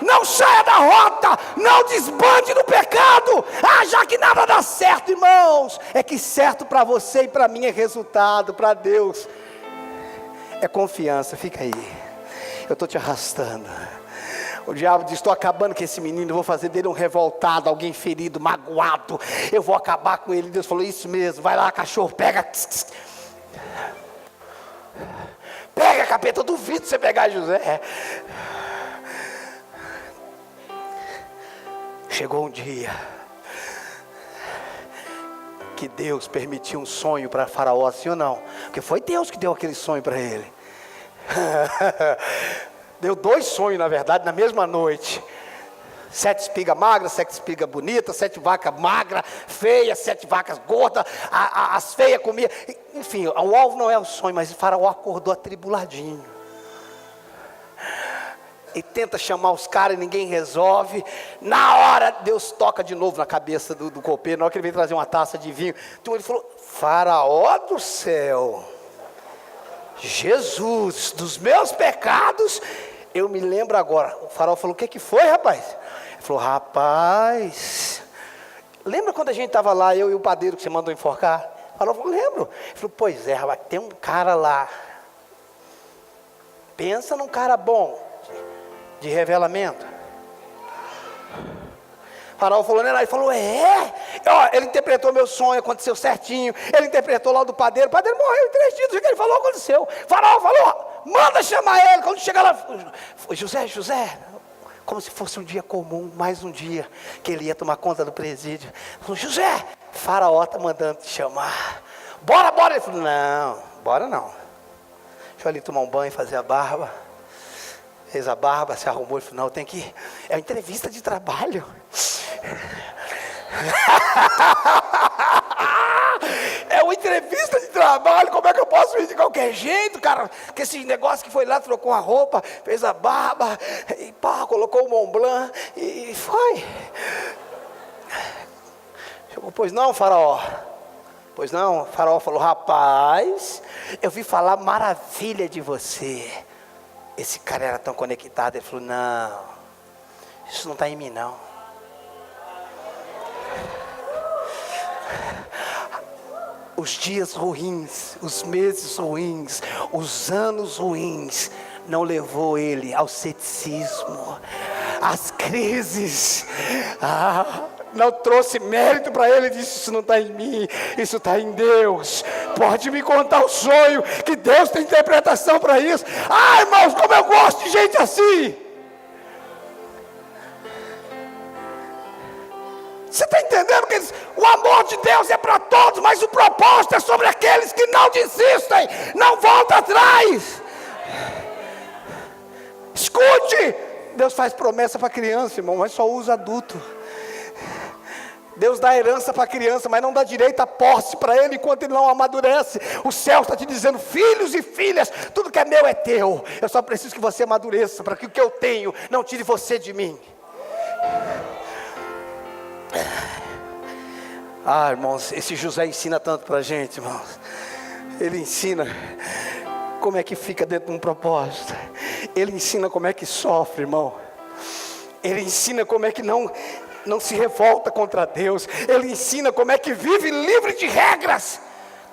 Não saia da rota, não desbande no pecado. Já que nada dá certo, irmãos, é que certo para você e para mim é resultado, para Deus é confiança. Fica aí, eu estou te arrastando. O diabo diz: estou acabando com esse menino, eu vou fazer dele um revoltado, alguém ferido, magoado, eu vou acabar com ele. Deus falou: isso mesmo, vai lá, cachorro, pega. Pega, capeta, eu duvido você pegar José. Chegou um dia que Deus permitiu um sonho para Faraó, sim ou não? Porque foi Deus que deu aquele sonho para ele. Deu 2 sonhos, na verdade, na mesma noite. 7 espigas magras, 7 espigas bonitas, 7 vacas magras, feias, 7 vacas gordas, as feias comiam. Enfim, o alvo não é o sonho, mas o Faraó acordou atribuladinho. E tenta chamar os caras e ninguém resolve. Na hora, Deus toca de novo na cabeça do copeiro. Na hora que ele veio trazer uma taça de vinho, então ele falou: Faraó do céu, Jesus, dos meus pecados, eu me lembro agora. O faraó falou, o que foi, rapaz? Ele falou, rapaz, lembra quando a gente estava lá, eu e o padeiro que você mandou enforcar? O faraó falou, lembro. Ele falou, pois é, rapaz, tem um cara lá. Pensa num cara bom, de revelamento. O faraó falou, ele falou, ele interpretou meu sonho, aconteceu certinho. Ele interpretou lá do padeiro, o padeiro morreu em 3 dias, o que ele falou aconteceu. O faraó falou, manda chamar ele. Quando chega lá, José, como se fosse um dia comum, mais um dia que ele ia tomar conta do presídio. Ele falou, José, o faraó está mandando te chamar. Bora. Ele falou, não, bora não. Deixa eu ali tomar um banho, fazer a barba. Fez a barba, se arrumou e falou, não, tem que ir. É uma entrevista de trabalho. É uma entrevista de trabalho, como é que eu posso ir de qualquer jeito, cara? Que esse negócio que foi lá, trocou a roupa, fez a barba, e pá, colocou o Mont Blanc, e foi. Pois não, faraó. Pois não, o faraó falou, rapaz, eu vi falar maravilha de você. Esse cara era tão conectado. Ele falou, não, isso não está em mim não. Os dias ruins, os meses ruins, os anos ruins, não levou ele ao ceticismo, às crises, não trouxe mérito para ele. Ele disse, isso não está em mim, isso está em Deus. Pode me contar o sonho, que Deus tem interpretação para isso. Irmãos, como eu gosto de gente assim. Você está entendendo que o amor de Deus é para todos, mas o propósito é sobre aqueles que não desistem, não voltam atrás. Escute, Deus faz promessa para criança, irmão, mas só usa adulto. Deus dá herança para a criança, mas não dá direito à posse para ele enquanto ele não amadurece. O céu está te dizendo, filhos e filhas, tudo que é meu é teu. Eu só preciso que você amadureça, para que o que eu tenho não tire você de mim. Irmãos, esse José ensina tanto para a gente, irmãos. Ele ensina como é que fica dentro de um propósito. Ele ensina como é que sofre, irmão. Ele ensina como é que não se revolta contra Deus. Ele ensina como é que vive livre de regras.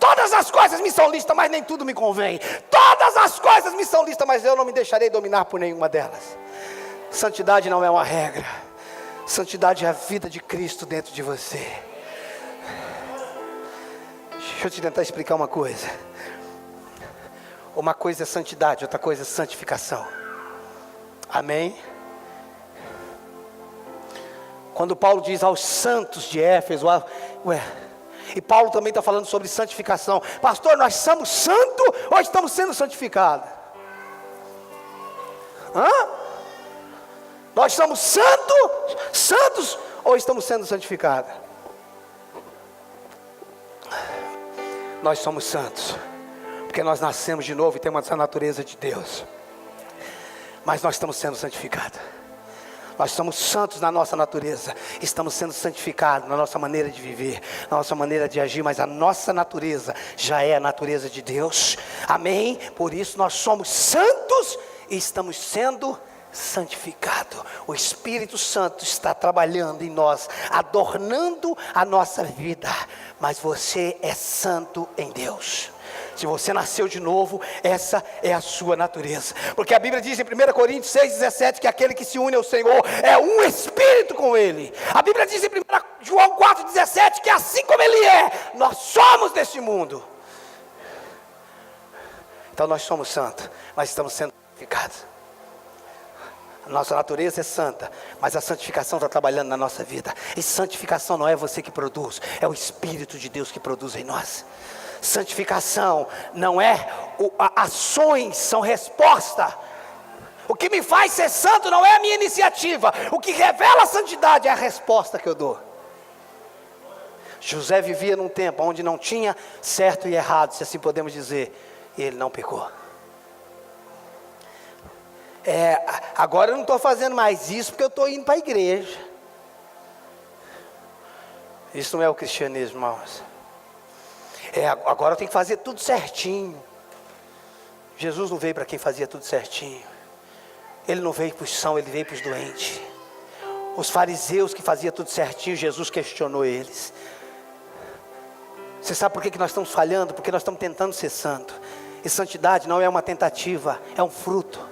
Todas as coisas me são lícitas, mas nem tudo me convém. Todas as coisas me são lícitas, mas eu não me deixarei dominar por nenhuma delas. Santidade não é uma regra. Santidade é a vida de Cristo dentro de você. Deixa eu te tentar explicar uma coisa. Uma coisa é santidade, outra coisa é santificação. Amém? Quando Paulo diz aos santos de Éfeso, e Paulo também está falando sobre santificação. Pastor, nós somos santos ou estamos sendo santificados? Nós somos santos ou estamos sendo santificados? Nós somos santos, porque nós nascemos de novo e temos a natureza de Deus. Mas nós estamos sendo santificados. Nós somos santos na nossa natureza, estamos sendo santificados na nossa maneira de viver, na nossa maneira de agir, mas a nossa natureza já é a natureza de Deus. Amém? Por isso nós somos santos e estamos sendo santificados. O Espírito Santo está trabalhando em nós, adornando a nossa vida, mas você é santo em Deus. Se você nasceu de novo, essa é a sua natureza. Porque a Bíblia diz em 1 Coríntios 6,17 que aquele que se une ao Senhor é um espírito com Ele. A Bíblia diz em 1 João 4,17 que assim como Ele é, nós somos deste mundo. Então nós somos santos, mas estamos sendo santificados. A nossa natureza é santa, mas a santificação está trabalhando na nossa vida. E santificação não é você que produz, é o Espírito de Deus que produz em nós. Santificação não é ações, são resposta. O que me faz ser santo não é a minha iniciativa. O que revela a santidade é a resposta que eu dou. José vivia num tempo onde não tinha certo e errado, se assim podemos dizer, e ele não pecou. Agora eu não estou fazendo mais isso porque eu estou indo para a igreja. Isso não é o cristianismo, irmãos. Agora eu tenho que fazer tudo certinho. Jesus não veio para quem fazia tudo certinho. Ele não veio para os sãos, ele veio para os doentes. Os fariseus que faziam tudo certinho, Jesus questionou eles. Você sabe por que nós estamos falhando? Porque nós estamos tentando ser santo. E santidade não é uma tentativa, é um fruto.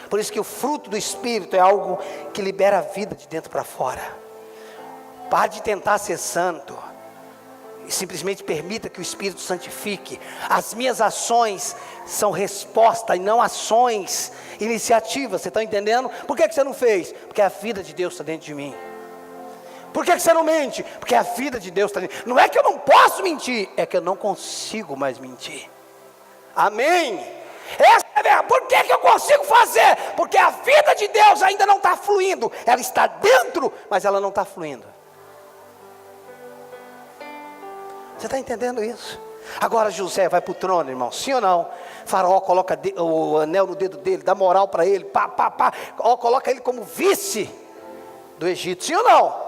Por isso que o fruto do Espírito é algo que libera a vida de dentro para fora. Pare de tentar ser santo e simplesmente permita que o Espírito santifique. As minhas ações são resposta e não ações, iniciativas. Você está entendendo? Por que você não fez? Porque a vida de Deus está dentro de mim. Por que você não mente? Porque a vida de Deus está dentro. Não é que eu não posso mentir, é que eu não consigo mais mentir. Amém? Essa é a verdade. Por que eu consigo fazer? Porque a vida de Deus ainda não está fluindo. Ela está dentro, mas ela não está fluindo. Você está entendendo isso? Agora José vai para o trono, irmão, sim ou não? Faraó coloca o anel no dedo dele, dá moral para ele, coloca ele como vice do Egito, sim ou não?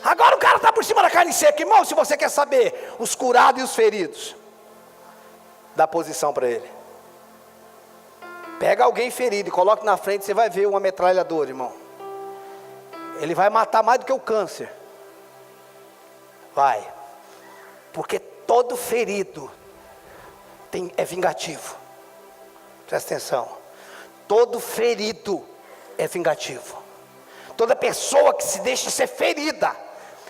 Agora o cara está por cima da carne seca, irmão. Se você quer saber os curados e os feridos, dá posição para ele. Pega alguém ferido e coloca na frente, você vai ver uma metralhadora, irmão. Ele vai matar mais do que o câncer. Vai. Porque todo ferido é vingativo. Presta atenção. Todo ferido é vingativo. Toda pessoa que se deixa ser ferida.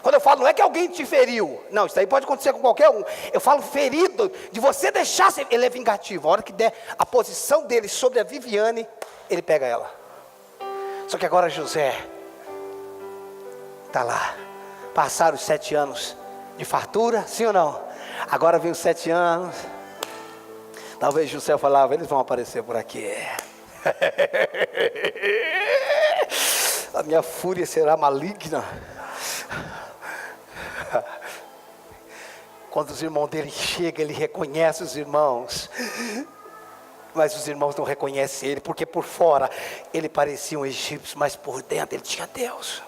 Quando eu falo, não é que alguém te feriu. Não, isso aí pode acontecer com qualquer um. Eu falo ferido, de você deixar ser. Ele é vingativo. A hora que der a posição dele sobre a Viviane, ele pega ela. Só que agora José está lá. Passaram os 7 anos de fartura, sim ou não? Agora vem os 7 anos. Talvez José falava, eles vão aparecer por aqui. A minha fúria será maligna. Quando os irmãos dele chegam, ele reconhece os irmãos. Mas os irmãos não reconhecem ele, porque por fora ele parecia um egípcio, mas por dentro ele tinha Deus.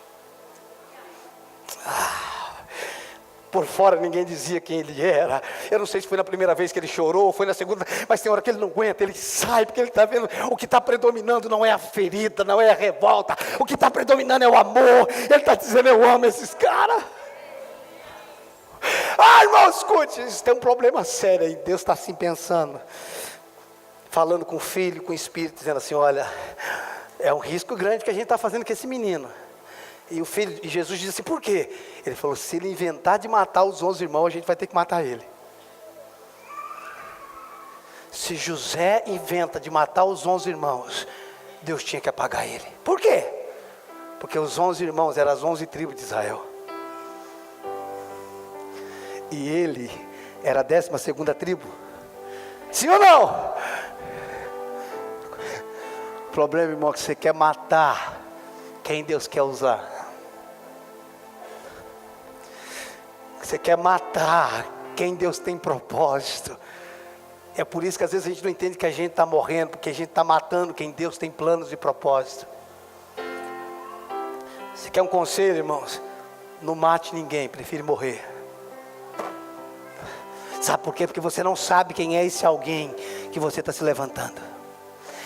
Por fora ninguém dizia quem ele era. Eu não sei se foi na primeira vez que ele chorou, foi na segunda, mas tem hora que ele não aguenta, ele sai, porque ele está vendo, o que está predominando não é a ferida, não é a revolta, o que está predominando é o amor. Ele está dizendo, eu amo esses caras. Irmão, escute, isso tem um problema sério aí. Deus está assim pensando, falando com o filho, com o espírito, dizendo assim, olha, é um risco grande que a gente está fazendo com esse menino. E o filho, e Jesus disse assim, por quê? Ele falou, se ele inventar de matar os 11 irmãos, a gente vai ter que matar ele. Se José inventa de matar os 11 irmãos, Deus tinha que apagar ele. Por quê? Porque os 11 irmãos eram as 11 tribos de Israel. E ele era a 12ª tribo. Sim ou não? O problema, irmão, é que você quer matar quem Deus quer usar. Você quer matar quem Deus tem propósito. É por isso que às vezes a gente não entende que a gente está morrendo, porque a gente está matando quem Deus tem planos e propósito. Você quer um conselho, irmãos? Não mate ninguém, prefere morrer. Sabe por quê? Porque você não sabe quem é esse alguém que você está se levantando.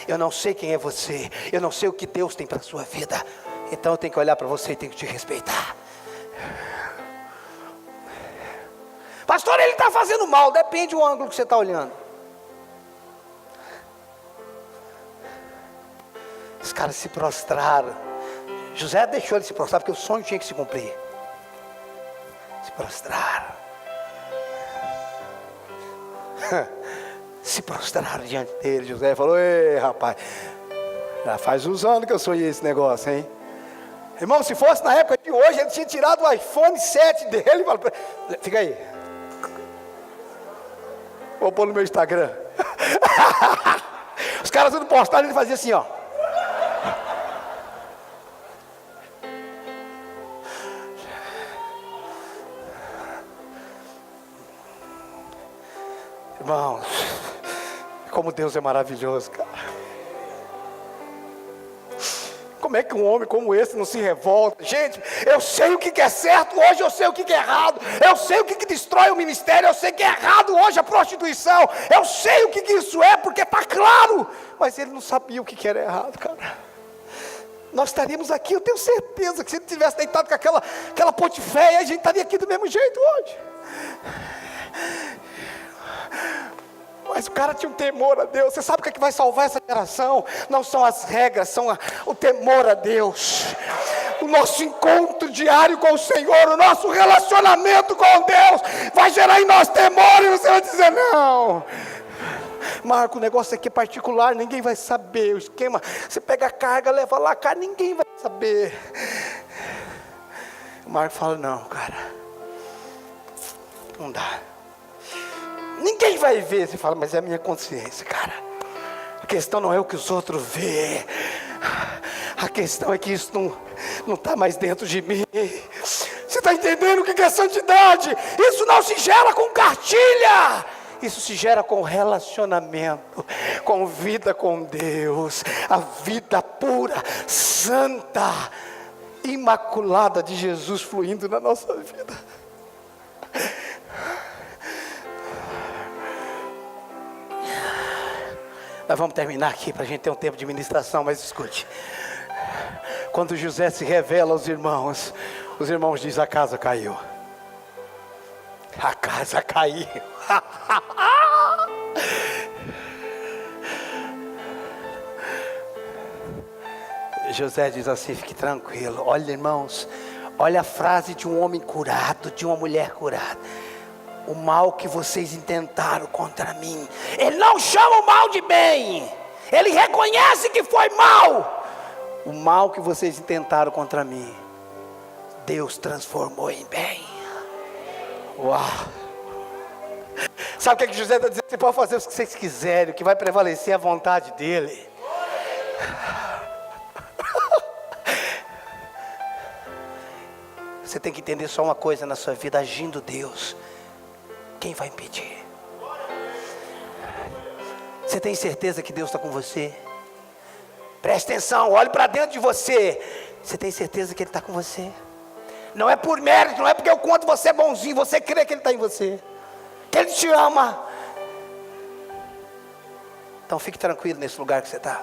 Eu não sei quem é você, eu não sei o que Deus tem para a sua vida. Então eu tenho que olhar para você e tenho que te respeitar. Pastor, ele está fazendo mal, depende do ângulo que você está olhando. Os caras se prostraram. José deixou ele se prostrar, porque o sonho tinha que se cumprir. Se prostraram. Se prostraram diante dele. José falou, ei rapaz, já faz uns anos que eu sonhei esse negócio, hein? Irmão, se fosse na época de hoje, ele tinha tirado o iPhone 7 dele. Fica aí. Vou pôr no meu Instagram. Os caras tudo postaram, ele fazia assim, ó. Irmãos, como Deus é maravilhoso, cara. Como é que um homem como esse não se revolta? Gente, eu sei o que é certo hoje, eu sei o que é errado. Eu sei o que destrói o ministério, eu sei que é errado hoje a prostituição. Eu sei o que isso é, porque está claro. Mas ele não sabia o que era errado, cara. Nós estaríamos aqui, eu tenho certeza que se ele tivesse deitado com aquela Potiféia, a gente estaria aqui do mesmo jeito hoje. Mas o cara tinha um temor a Deus. Você sabe o que é que vai salvar essa geração? Não são as regras, são o temor a Deus. O nosso encontro diário com o Senhor, o nosso relacionamento com Deus vai gerar em nós temor, e você vai dizer: não, Marco, o negócio aqui é particular, ninguém vai saber o esquema. Você pega a carga, leva lá, cara, ninguém vai saber. O Marco fala: não, cara, não dá. Ninguém vai ver. Você fala: mas é a minha consciência, cara. A questão não é o que os outros vê. A questão é que isso não está mais dentro de mim. Você está entendendo o que é santidade? Isso não se gera com cartilha. Isso se gera com relacionamento, com vida com Deus. A vida pura, santa, imaculada de Jesus fluindo na nossa vida. Nós vamos terminar aqui para a gente ter um tempo de ministração, mas escute. Quando José se revela aos irmãos, os irmãos dizem: a casa caiu. A casa caiu. José diz assim: fique tranquilo. Olha, irmãos, olha a frase de um homem curado, de uma mulher curada. O mal que vocês intentaram contra mim, ele não chama o mal de bem, ele reconhece que foi mal. O mal que vocês intentaram contra mim, Deus transformou em bem. Uau! Sabe o que José está dizendo? Você pode fazer o que vocês quiserem, o que vai prevalecer é a vontade dele. Você tem que entender só uma coisa na sua vida: agindo Deus, quem vai impedir? Você tem certeza que Deus está com você? Preste atenção, olhe para dentro de você. Você tem certeza que Ele está com você? Não é por mérito, não é porque eu conto você é bonzinho. Você crê que Ele está em você, que Ele te ama. Então fique tranquilo nesse lugar que você está.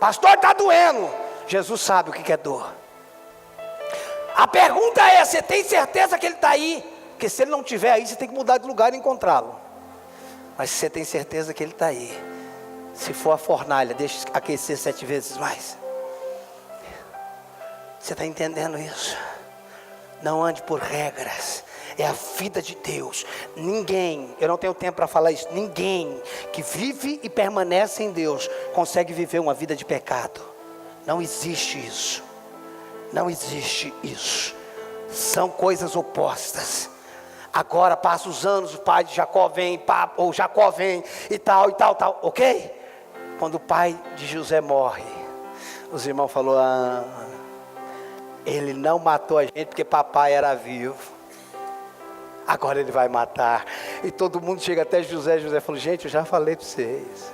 Pastor, está doendo. Jesus sabe o que é dor. A pergunta é: você tem certeza que Ele está aí? Porque se Ele não estiver aí, você tem que mudar de lugar e encontrá-lo. Mas se você tem certeza que Ele está aí, se for a fornalha, deixa aquecer 7 vezes mais. Você está entendendo isso? Não ande por regras. É a vida de Deus. Ninguém, eu não tenho tempo para falar isso, ninguém que vive e permanece em Deus consegue viver uma vida de pecado. Não existe isso. Não existe isso. São coisas opostas. Agora passa os anos, o pai de Jacó vem, ou Jacó vem e tal, ok? Quando o pai de José morre, os irmãos falaram: ele não matou a gente porque papai era vivo. Agora ele vai matar. E todo mundo chega até José. José falou: gente, eu já falei para vocês.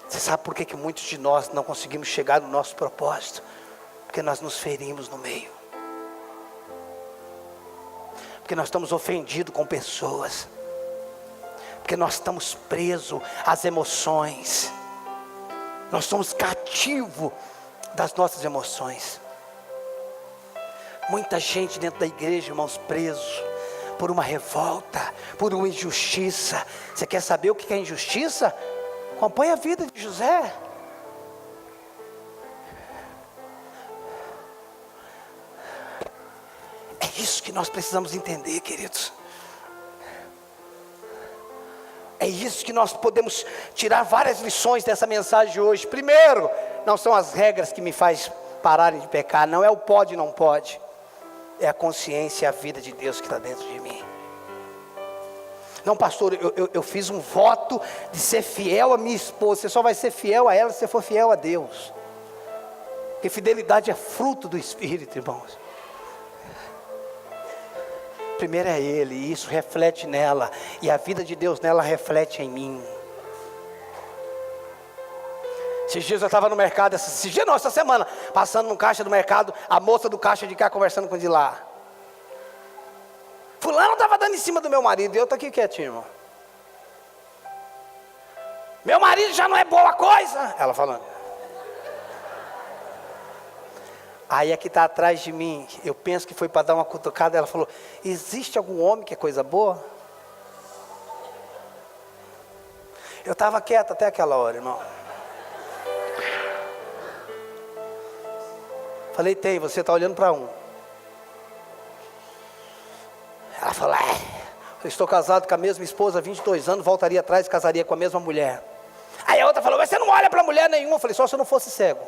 Você sabe por que muitos de nós não conseguimos chegar no nosso propósito? Porque nós nos ferimos no meio. Porque nós estamos ofendidos com pessoas. Porque nós estamos presos às emoções. Nós somos cativos das nossas emoções. Muita gente dentro da igreja, irmãos, presos por uma revolta, por uma injustiça. Você quer saber o que é injustiça? Acompanhe a vida de José. É isso que nós precisamos entender, queridos. É isso que nós podemos tirar várias lições dessa mensagem de hoje. Primeiro, não são as regras que me faz pararem de pecar. Não é o pode e não pode. É a consciência e a vida de Deus que está dentro de mim. Não, pastor, eu fiz um voto de ser fiel à minha esposa. Você só vai ser fiel a ela se você for fiel a Deus. Porque fidelidade é fruto do Espírito, irmãos. primeiro é Ele, e isso reflete nela, e a vida de Deus nela reflete em mim. Esses dias eu estava no mercado, essa semana, passando no caixa do mercado, a moça do caixa de cá conversando com o de lá. Fulano estava dando em cima do meu marido, e eu estou aqui quietinho, irmão. Meu marido já não é boa coisa, ela falando. Aí a que está atrás de mim, eu penso que foi para dar uma cutucada, ela falou: existe algum homem que é coisa boa? Eu estava quieto até aquela hora, irmão. Falei: tem, você está olhando para um. Ela falou: eu estou casado com a mesma esposa há 22 anos, voltaria atrás e casaria com a mesma mulher. Aí a outra falou: mas você não olha para mulher nenhuma. Eu falei: só se eu não fosse cego.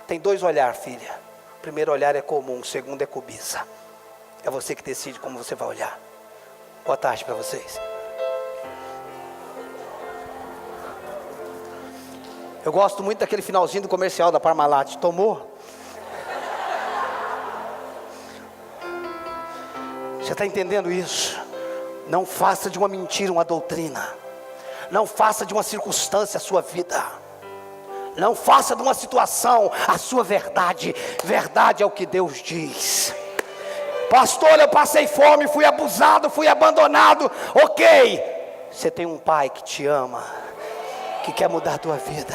Tem 2 olhares, filha. O primeiro olhar é comum, o segundo é cobiça. É você que decide como você vai olhar. Boa tarde para vocês. Eu gosto muito daquele finalzinho do comercial da Parmalat. Tomou? Você está entendendo isso? Não faça de uma mentira uma doutrina. Não faça de uma circunstância a sua vida. Não faça de uma situação a sua verdade. Verdade é o que Deus diz. Pastor, eu passei fome, fui abusado, fui abandonado. Ok, você tem um pai que te ama, que quer mudar a tua vida.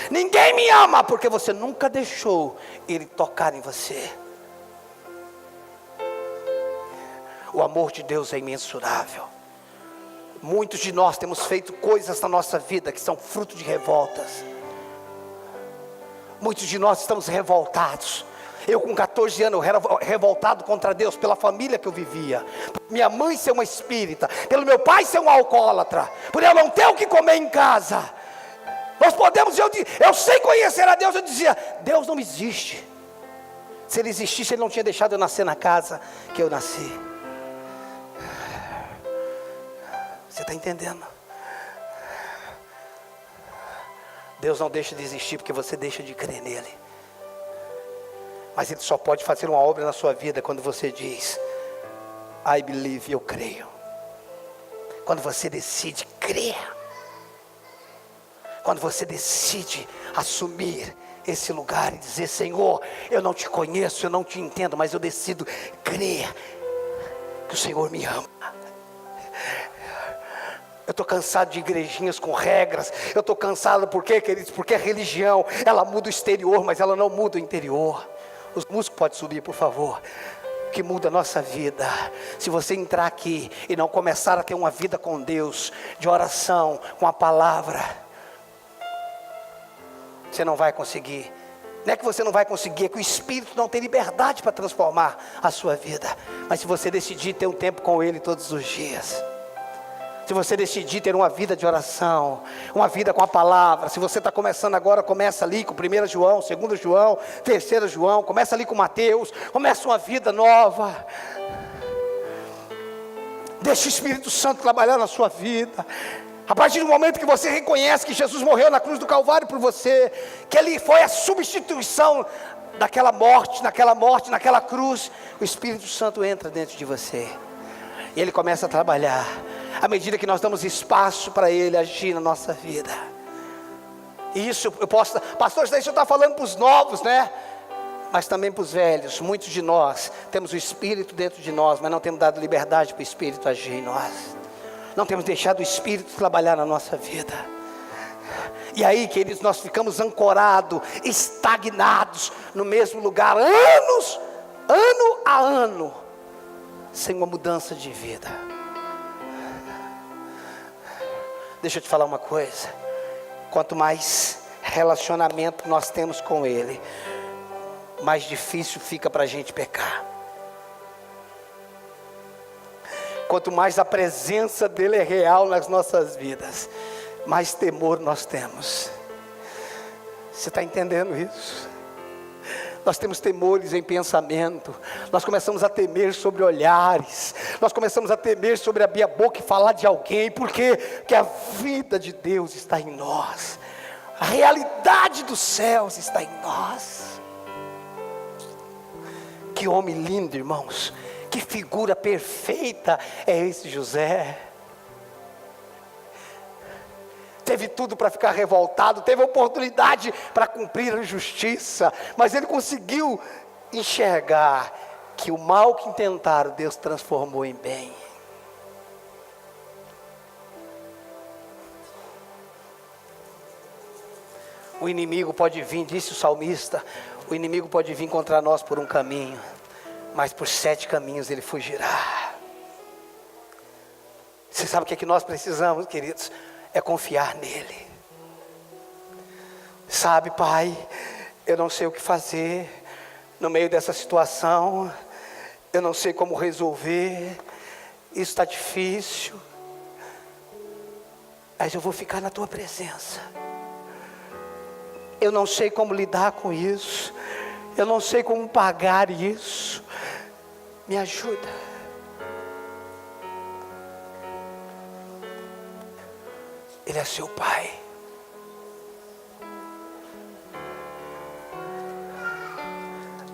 Ninguém me ama porque você nunca deixou ele tocar em você. O amor de Deus é imensurável. Muitos de nós temos feito coisas na nossa vida que são fruto de revoltas. Muitos de nós estamos revoltados. Eu com 14 anos, eu era revoltado contra Deus pela família que eu vivia. Por minha mãe ser uma espírita, pelo meu pai ser um alcoólatra, por eu não ter o que comer em casa. Nós podemos, eu sem conhecer a Deus, eu dizia: Deus não existe. Se Ele existisse, Ele não tinha deixado eu nascer na casa que eu nasci. Você está entendendo? Deus não deixa de existir porque você deixa de crer nele. Mas Ele só pode fazer uma obra na sua vida quando você diz: I believe, eu creio. Quando você decide crer. Quando você decide assumir esse lugar e dizer: Senhor, eu não te conheço, eu não te entendo, mas eu decido crer que o Senhor me ama. Eu estou cansado de igrejinhas com regras. Eu estou cansado, por quê, queridos? Porque a religião, ela muda o exterior, mas ela não muda o interior. Os músicos podem subir, por favor. O que muda a nossa vida, se você entrar aqui e não começar a ter uma vida com Deus, de oração, com a palavra, você não vai conseguir. Não é que você não vai conseguir, é que o Espírito não tem liberdade para transformar a sua vida. Mas se você decidir ter um tempo com Ele todos os dias, se você decidir ter uma vida de oração, uma vida com a palavra, se você está começando agora, começa ali com 1 João, 2 João, 3 João, começa ali com Mateus, começa uma vida nova. Deixa o Espírito Santo trabalhar na sua vida. A partir do momento que você reconhece que Jesus morreu na cruz do Calvário por você, que Ele foi a substituição daquela morte, naquela cruz, o Espírito Santo entra dentro de você. E Ele começa a trabalhar. À medida que nós damos espaço para Ele agir na nossa vida. E isso eu posso, pastor, isso eu estou falando para os novos, né? Mas também para os velhos. Muitos de nós temos o Espírito dentro de nós, mas não temos dado liberdade para o Espírito agir em nós. Não temos deixado o Espírito trabalhar na nossa vida. E aí, queridos, nós ficamos ancorados, estagnados no mesmo lugar, ano a ano, sem uma mudança de vida. Deixa eu te falar uma coisa. Quanto mais relacionamento nós temos com Ele, mais difícil fica para a gente pecar. Quanto mais a presença dEle é real nas nossas vidas, mais temor nós temos. Você está entendendo isso? Nós temos temores em pensamento. Nós começamos a temer sobre olhares. Nós começamos a temer sobre abrir a boca e falar de alguém. Por quê? Porque a vida de Deus está em nós. A realidade dos céus está em nós. Que homem lindo, irmãos. Que figura perfeita é esse José. Teve tudo para ficar revoltado, teve oportunidade para cumprir a justiça, mas ele conseguiu enxergar que o mal que intentaram, Deus transformou em bem. O inimigo pode vir, disse o salmista, o inimigo pode vir contra nós por um caminho, mas por 7 caminhos ele fugirá. Você sabe o que é que nós precisamos, queridos? É confiar nele. Sabe, Pai, eu não sei o que fazer no meio dessa situação, eu não sei como resolver, isso está difícil, mas eu vou ficar na tua presença. Eu não sei como lidar com isso, eu não sei como pagar isso, me ajuda. Ele é seu pai.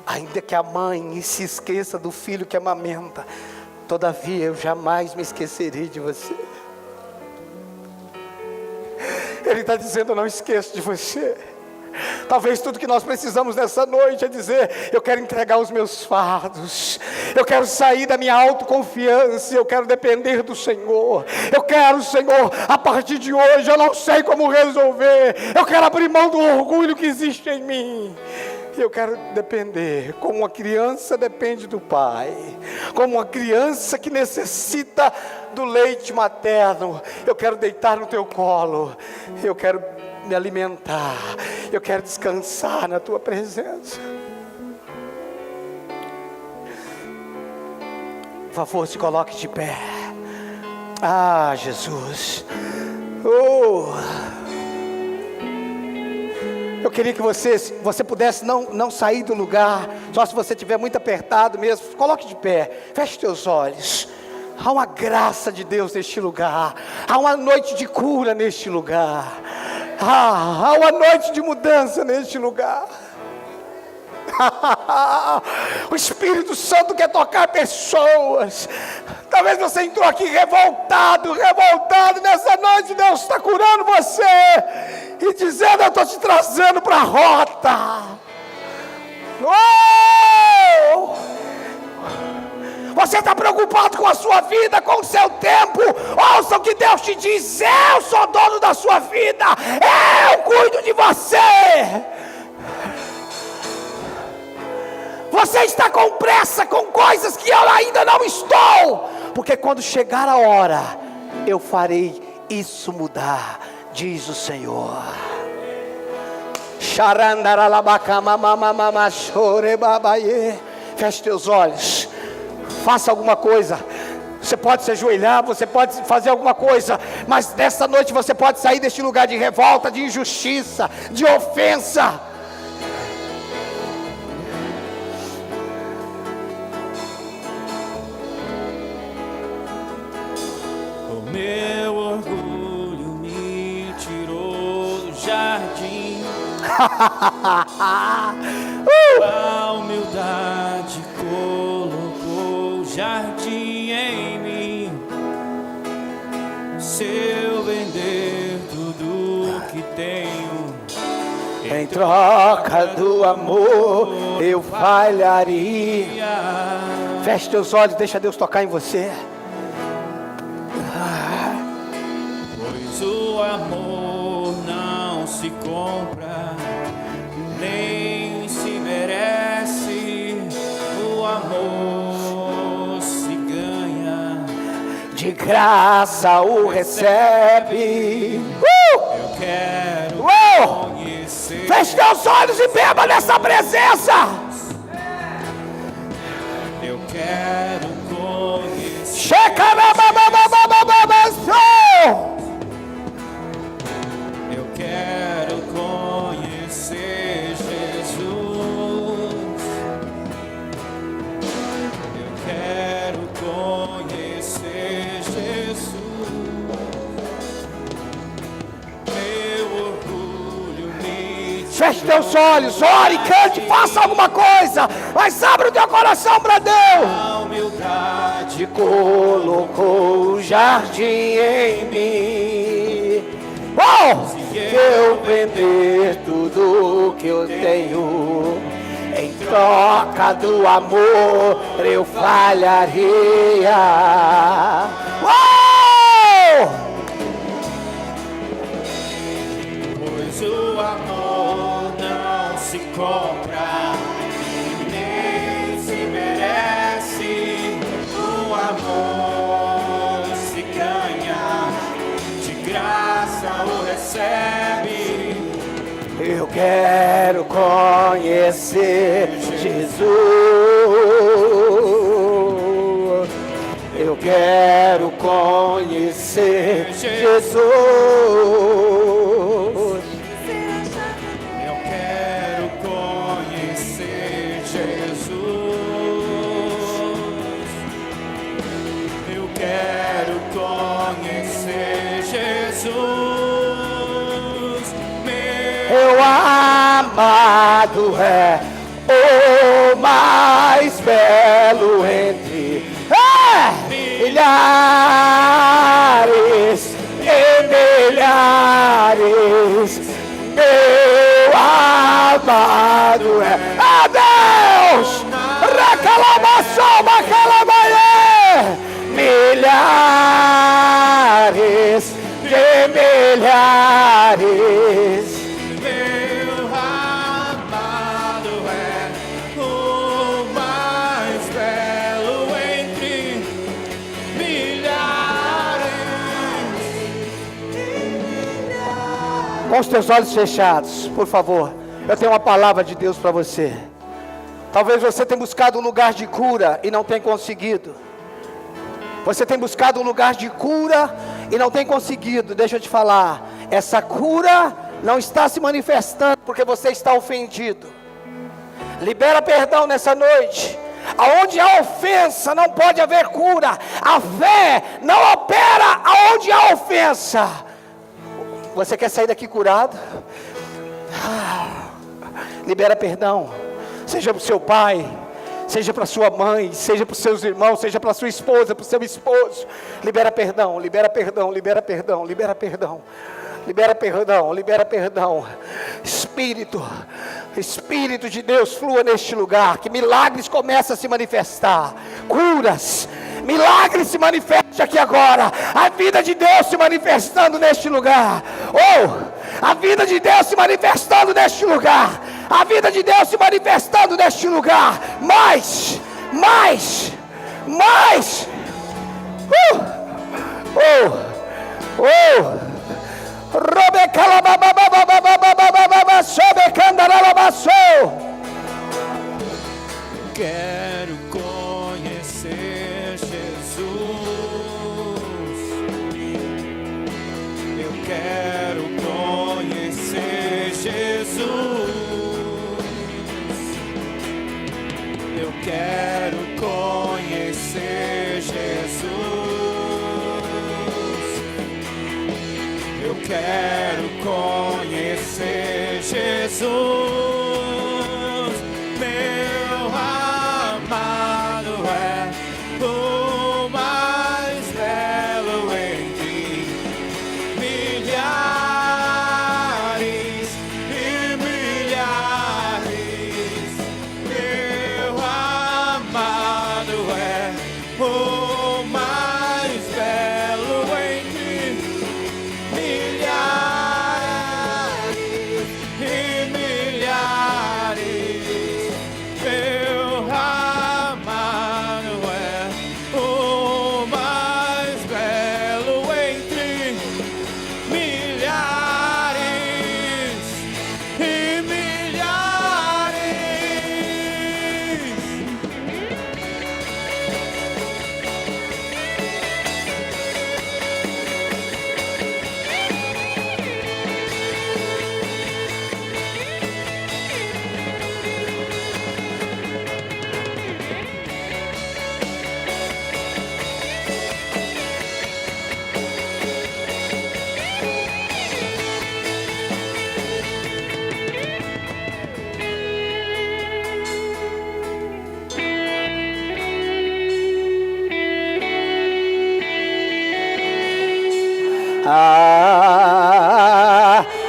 Ainda que a mãe se esqueça do filho que amamenta, todavia eu jamais me esquecerei de você. Ele está dizendo: eu não esqueço de você. Talvez tudo que nós precisamos nessa noite é dizer: eu quero entregar os meus fardos, eu quero sair da minha autoconfiança, eu quero depender do Senhor. Eu quero, Senhor, a partir de hoje, eu não sei como resolver, eu quero abrir mão do orgulho que existe em mim. Eu quero depender, como uma criança depende do pai, como uma criança que necessita do leite materno. Eu quero deitar no teu colo, eu quero me alimentar, eu quero descansar na tua presença. Por favor, se coloque de pé. Ah, Jesus. Eu queria que você pudesse não sair do lugar, só se você estiver muito apertado mesmo. Coloque de pé, feche teus olhos. Há uma graça de Deus neste lugar, há uma noite de cura neste lugar, há uma noite de mudança neste lugar. O Espírito Santo quer tocar pessoas. Talvez você entrou aqui revoltado, nessa noite Deus está curando você e dizendo: eu estou te trazendo para a rota. Você está preocupado com a sua vida, com o seu tempo? Ouça o que Deus te diz: eu sou dono da sua vida, eu cuido de você. Você está com pressa com coisas que eu ainda não estou, porque quando chegar a hora, eu farei isso mudar, diz o Senhor. Feche teus olhos, faça alguma coisa. Você pode se ajoelhar, você pode fazer alguma coisa, mas nessa noite você pode sair deste lugar de revolta, de injustiça, de ofensa. Meu orgulho me tirou do jardim, a humildade colocou o jardim em mim. Se eu vender tudo que tenho, em troca do amor eu falharia. Feche teus olhos, deixa Deus tocar em você. pois o amor não se compra, nem se merece. O amor se ganha, de graça o recebe. eu quero conhecer. Feche teus olhos e beba nessa presença. Eu quero conhecer. Checa na Eu quero conhecer Jesus. Eu quero conhecer Jesus. Meu orgulho me Feche teus olhos, ore, cante, faça alguma coisa, mas abra o teu coração para Deus. a humildade Te colocou o jardim em mim. Se eu vender tudo que eu tenho, em troca do amor eu falharia. Pois o amor não se compra, nem se merece. O amor se ganha, de graça o recebe. Eu quero conhecer Jesus. Eu quero conhecer Jesus. Eu quero conhecer Jesus. Eu quero conhecer Jesus. Meu amado é o mais belo entre milhares e milhares. Meu amado é Deus. Recalamação, bacalamaie. Milhares de milhares. Meu amado é o mais belo entre milhares. Com os teus olhos fechados, por favor. Eu tenho uma palavra de Deus para você. Talvez você tenha buscado um lugar de cura e não tenha conseguido. Você tem buscado um lugar de cura e não tem conseguido. Deixa eu te falar, essa cura não está se manifestando porque você está ofendido. Libera perdão nessa noite. Aonde há ofensa não pode haver cura. A fé não opera aonde há ofensa. Você quer sair daqui curado? Libera perdão. Seja para o seu pai, seja para sua mãe, seja para os seus irmãos, seja para sua esposa, para o seu esposo. Libera perdão, libera perdão, libera perdão, libera perdão. Libera perdão, libera perdão. Espírito de Deus flua neste lugar. Que milagres começam a se manifestar. Curas, milagres se manifestam aqui agora. A vida de Deus se manifestando neste lugar. A vida de Deus se manifestando neste lugar. A vida de Deus se manifestando neste lugar. Mais. Quero conhecer Jesus. Eu quero conhecer Jesus. Eu quero conhecer Jesus. Eu quero conhecer Jesus. Meu amado é o mais belo entre milhares e milhares. Meu amado é o mais belo entre milhares e milhares.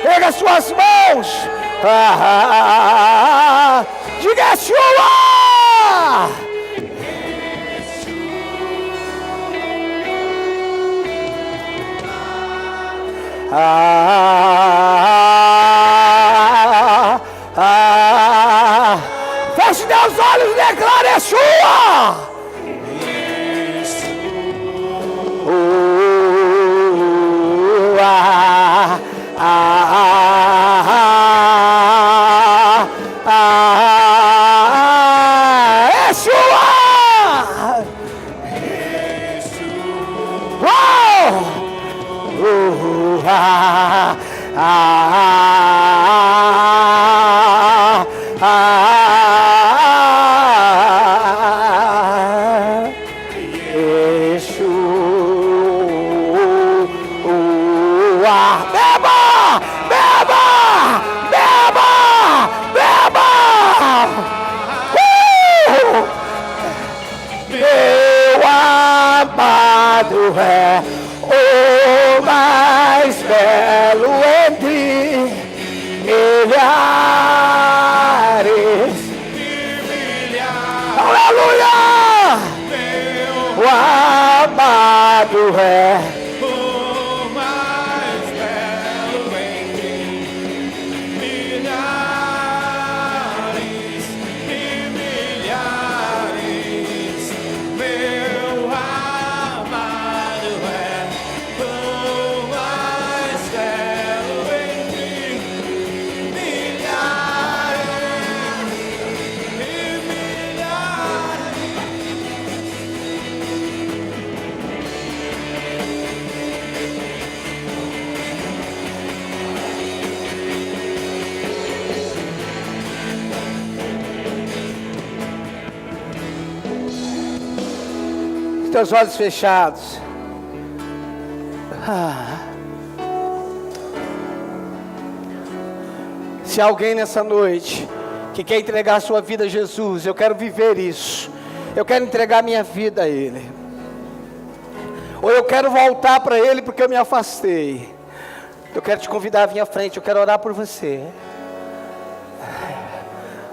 Erga suas mãos. Diga Yeshua. Feche teus olhos e declare Yeshua. É o mais belo entre milhares. Aleluia! O amado é o mais belo entre milhares e milhares. Meu amado é o mais belo entre milhares e milhares. teus olhos fechados. Se alguém nessa noite que quer entregar a sua vida a Jesus, eu quero viver isso, eu quero entregar minha vida a Ele, ou eu quero voltar para Ele porque eu me afastei, eu quero te convidar à minha frente, eu quero orar por você.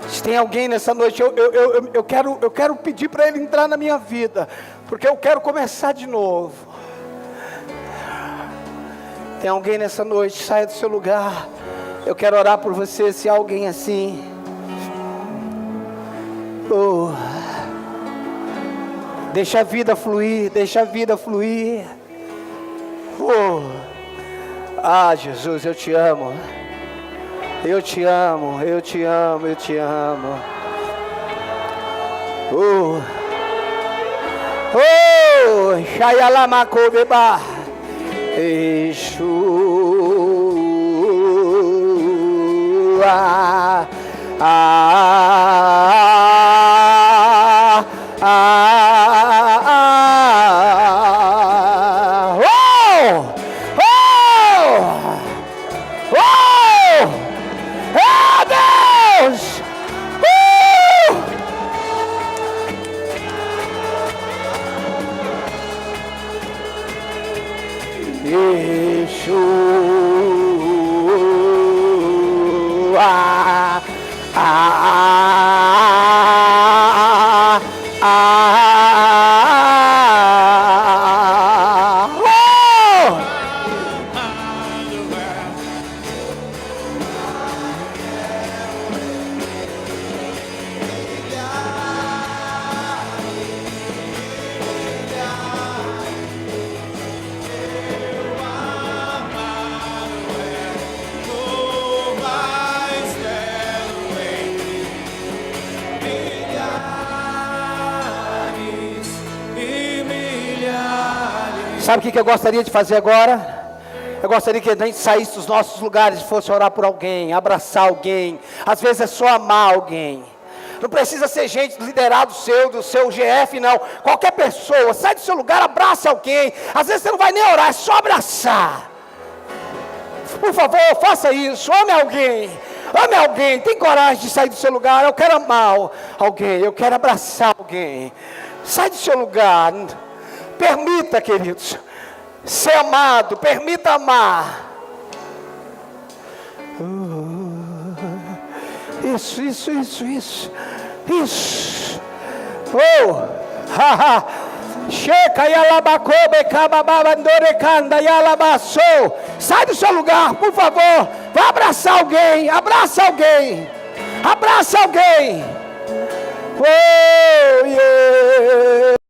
Se tem alguém nessa noite, eu quero pedir para Ele entrar na minha vida, porque eu quero começar de novo. Tem alguém nessa noite, saia do seu lugar, eu quero orar por você. Se há alguém assim, deixa a vida fluir, deixa a vida fluir. Jesus, eu te amo. Eu te amo, eu te amo, eu te amo. Shayalamakobeba. Yeshua. Sabe o que eu gostaria de fazer agora? Eu gostaria que a gente saísse dos nossos lugares e fosse orar por alguém, abraçar alguém. Às vezes é só amar alguém. Não precisa ser gente liderado do seu GF, não. Qualquer pessoa, sai do seu lugar, abraça alguém. Às vezes você não vai nem orar, é só abraçar. Por favor, faça isso, ame alguém. Ame alguém, tem coragem de sair do seu lugar. Eu quero amar alguém, eu quero abraçar alguém. Sai do seu lugar. Permita, queridos. ser amado, permita amar. Isso. Oh, haha. Checa e alabacobe, cabababandore e alabaçou. Sai do seu lugar, por favor. Vá abraçar alguém. Abraça alguém. Oh, yeah.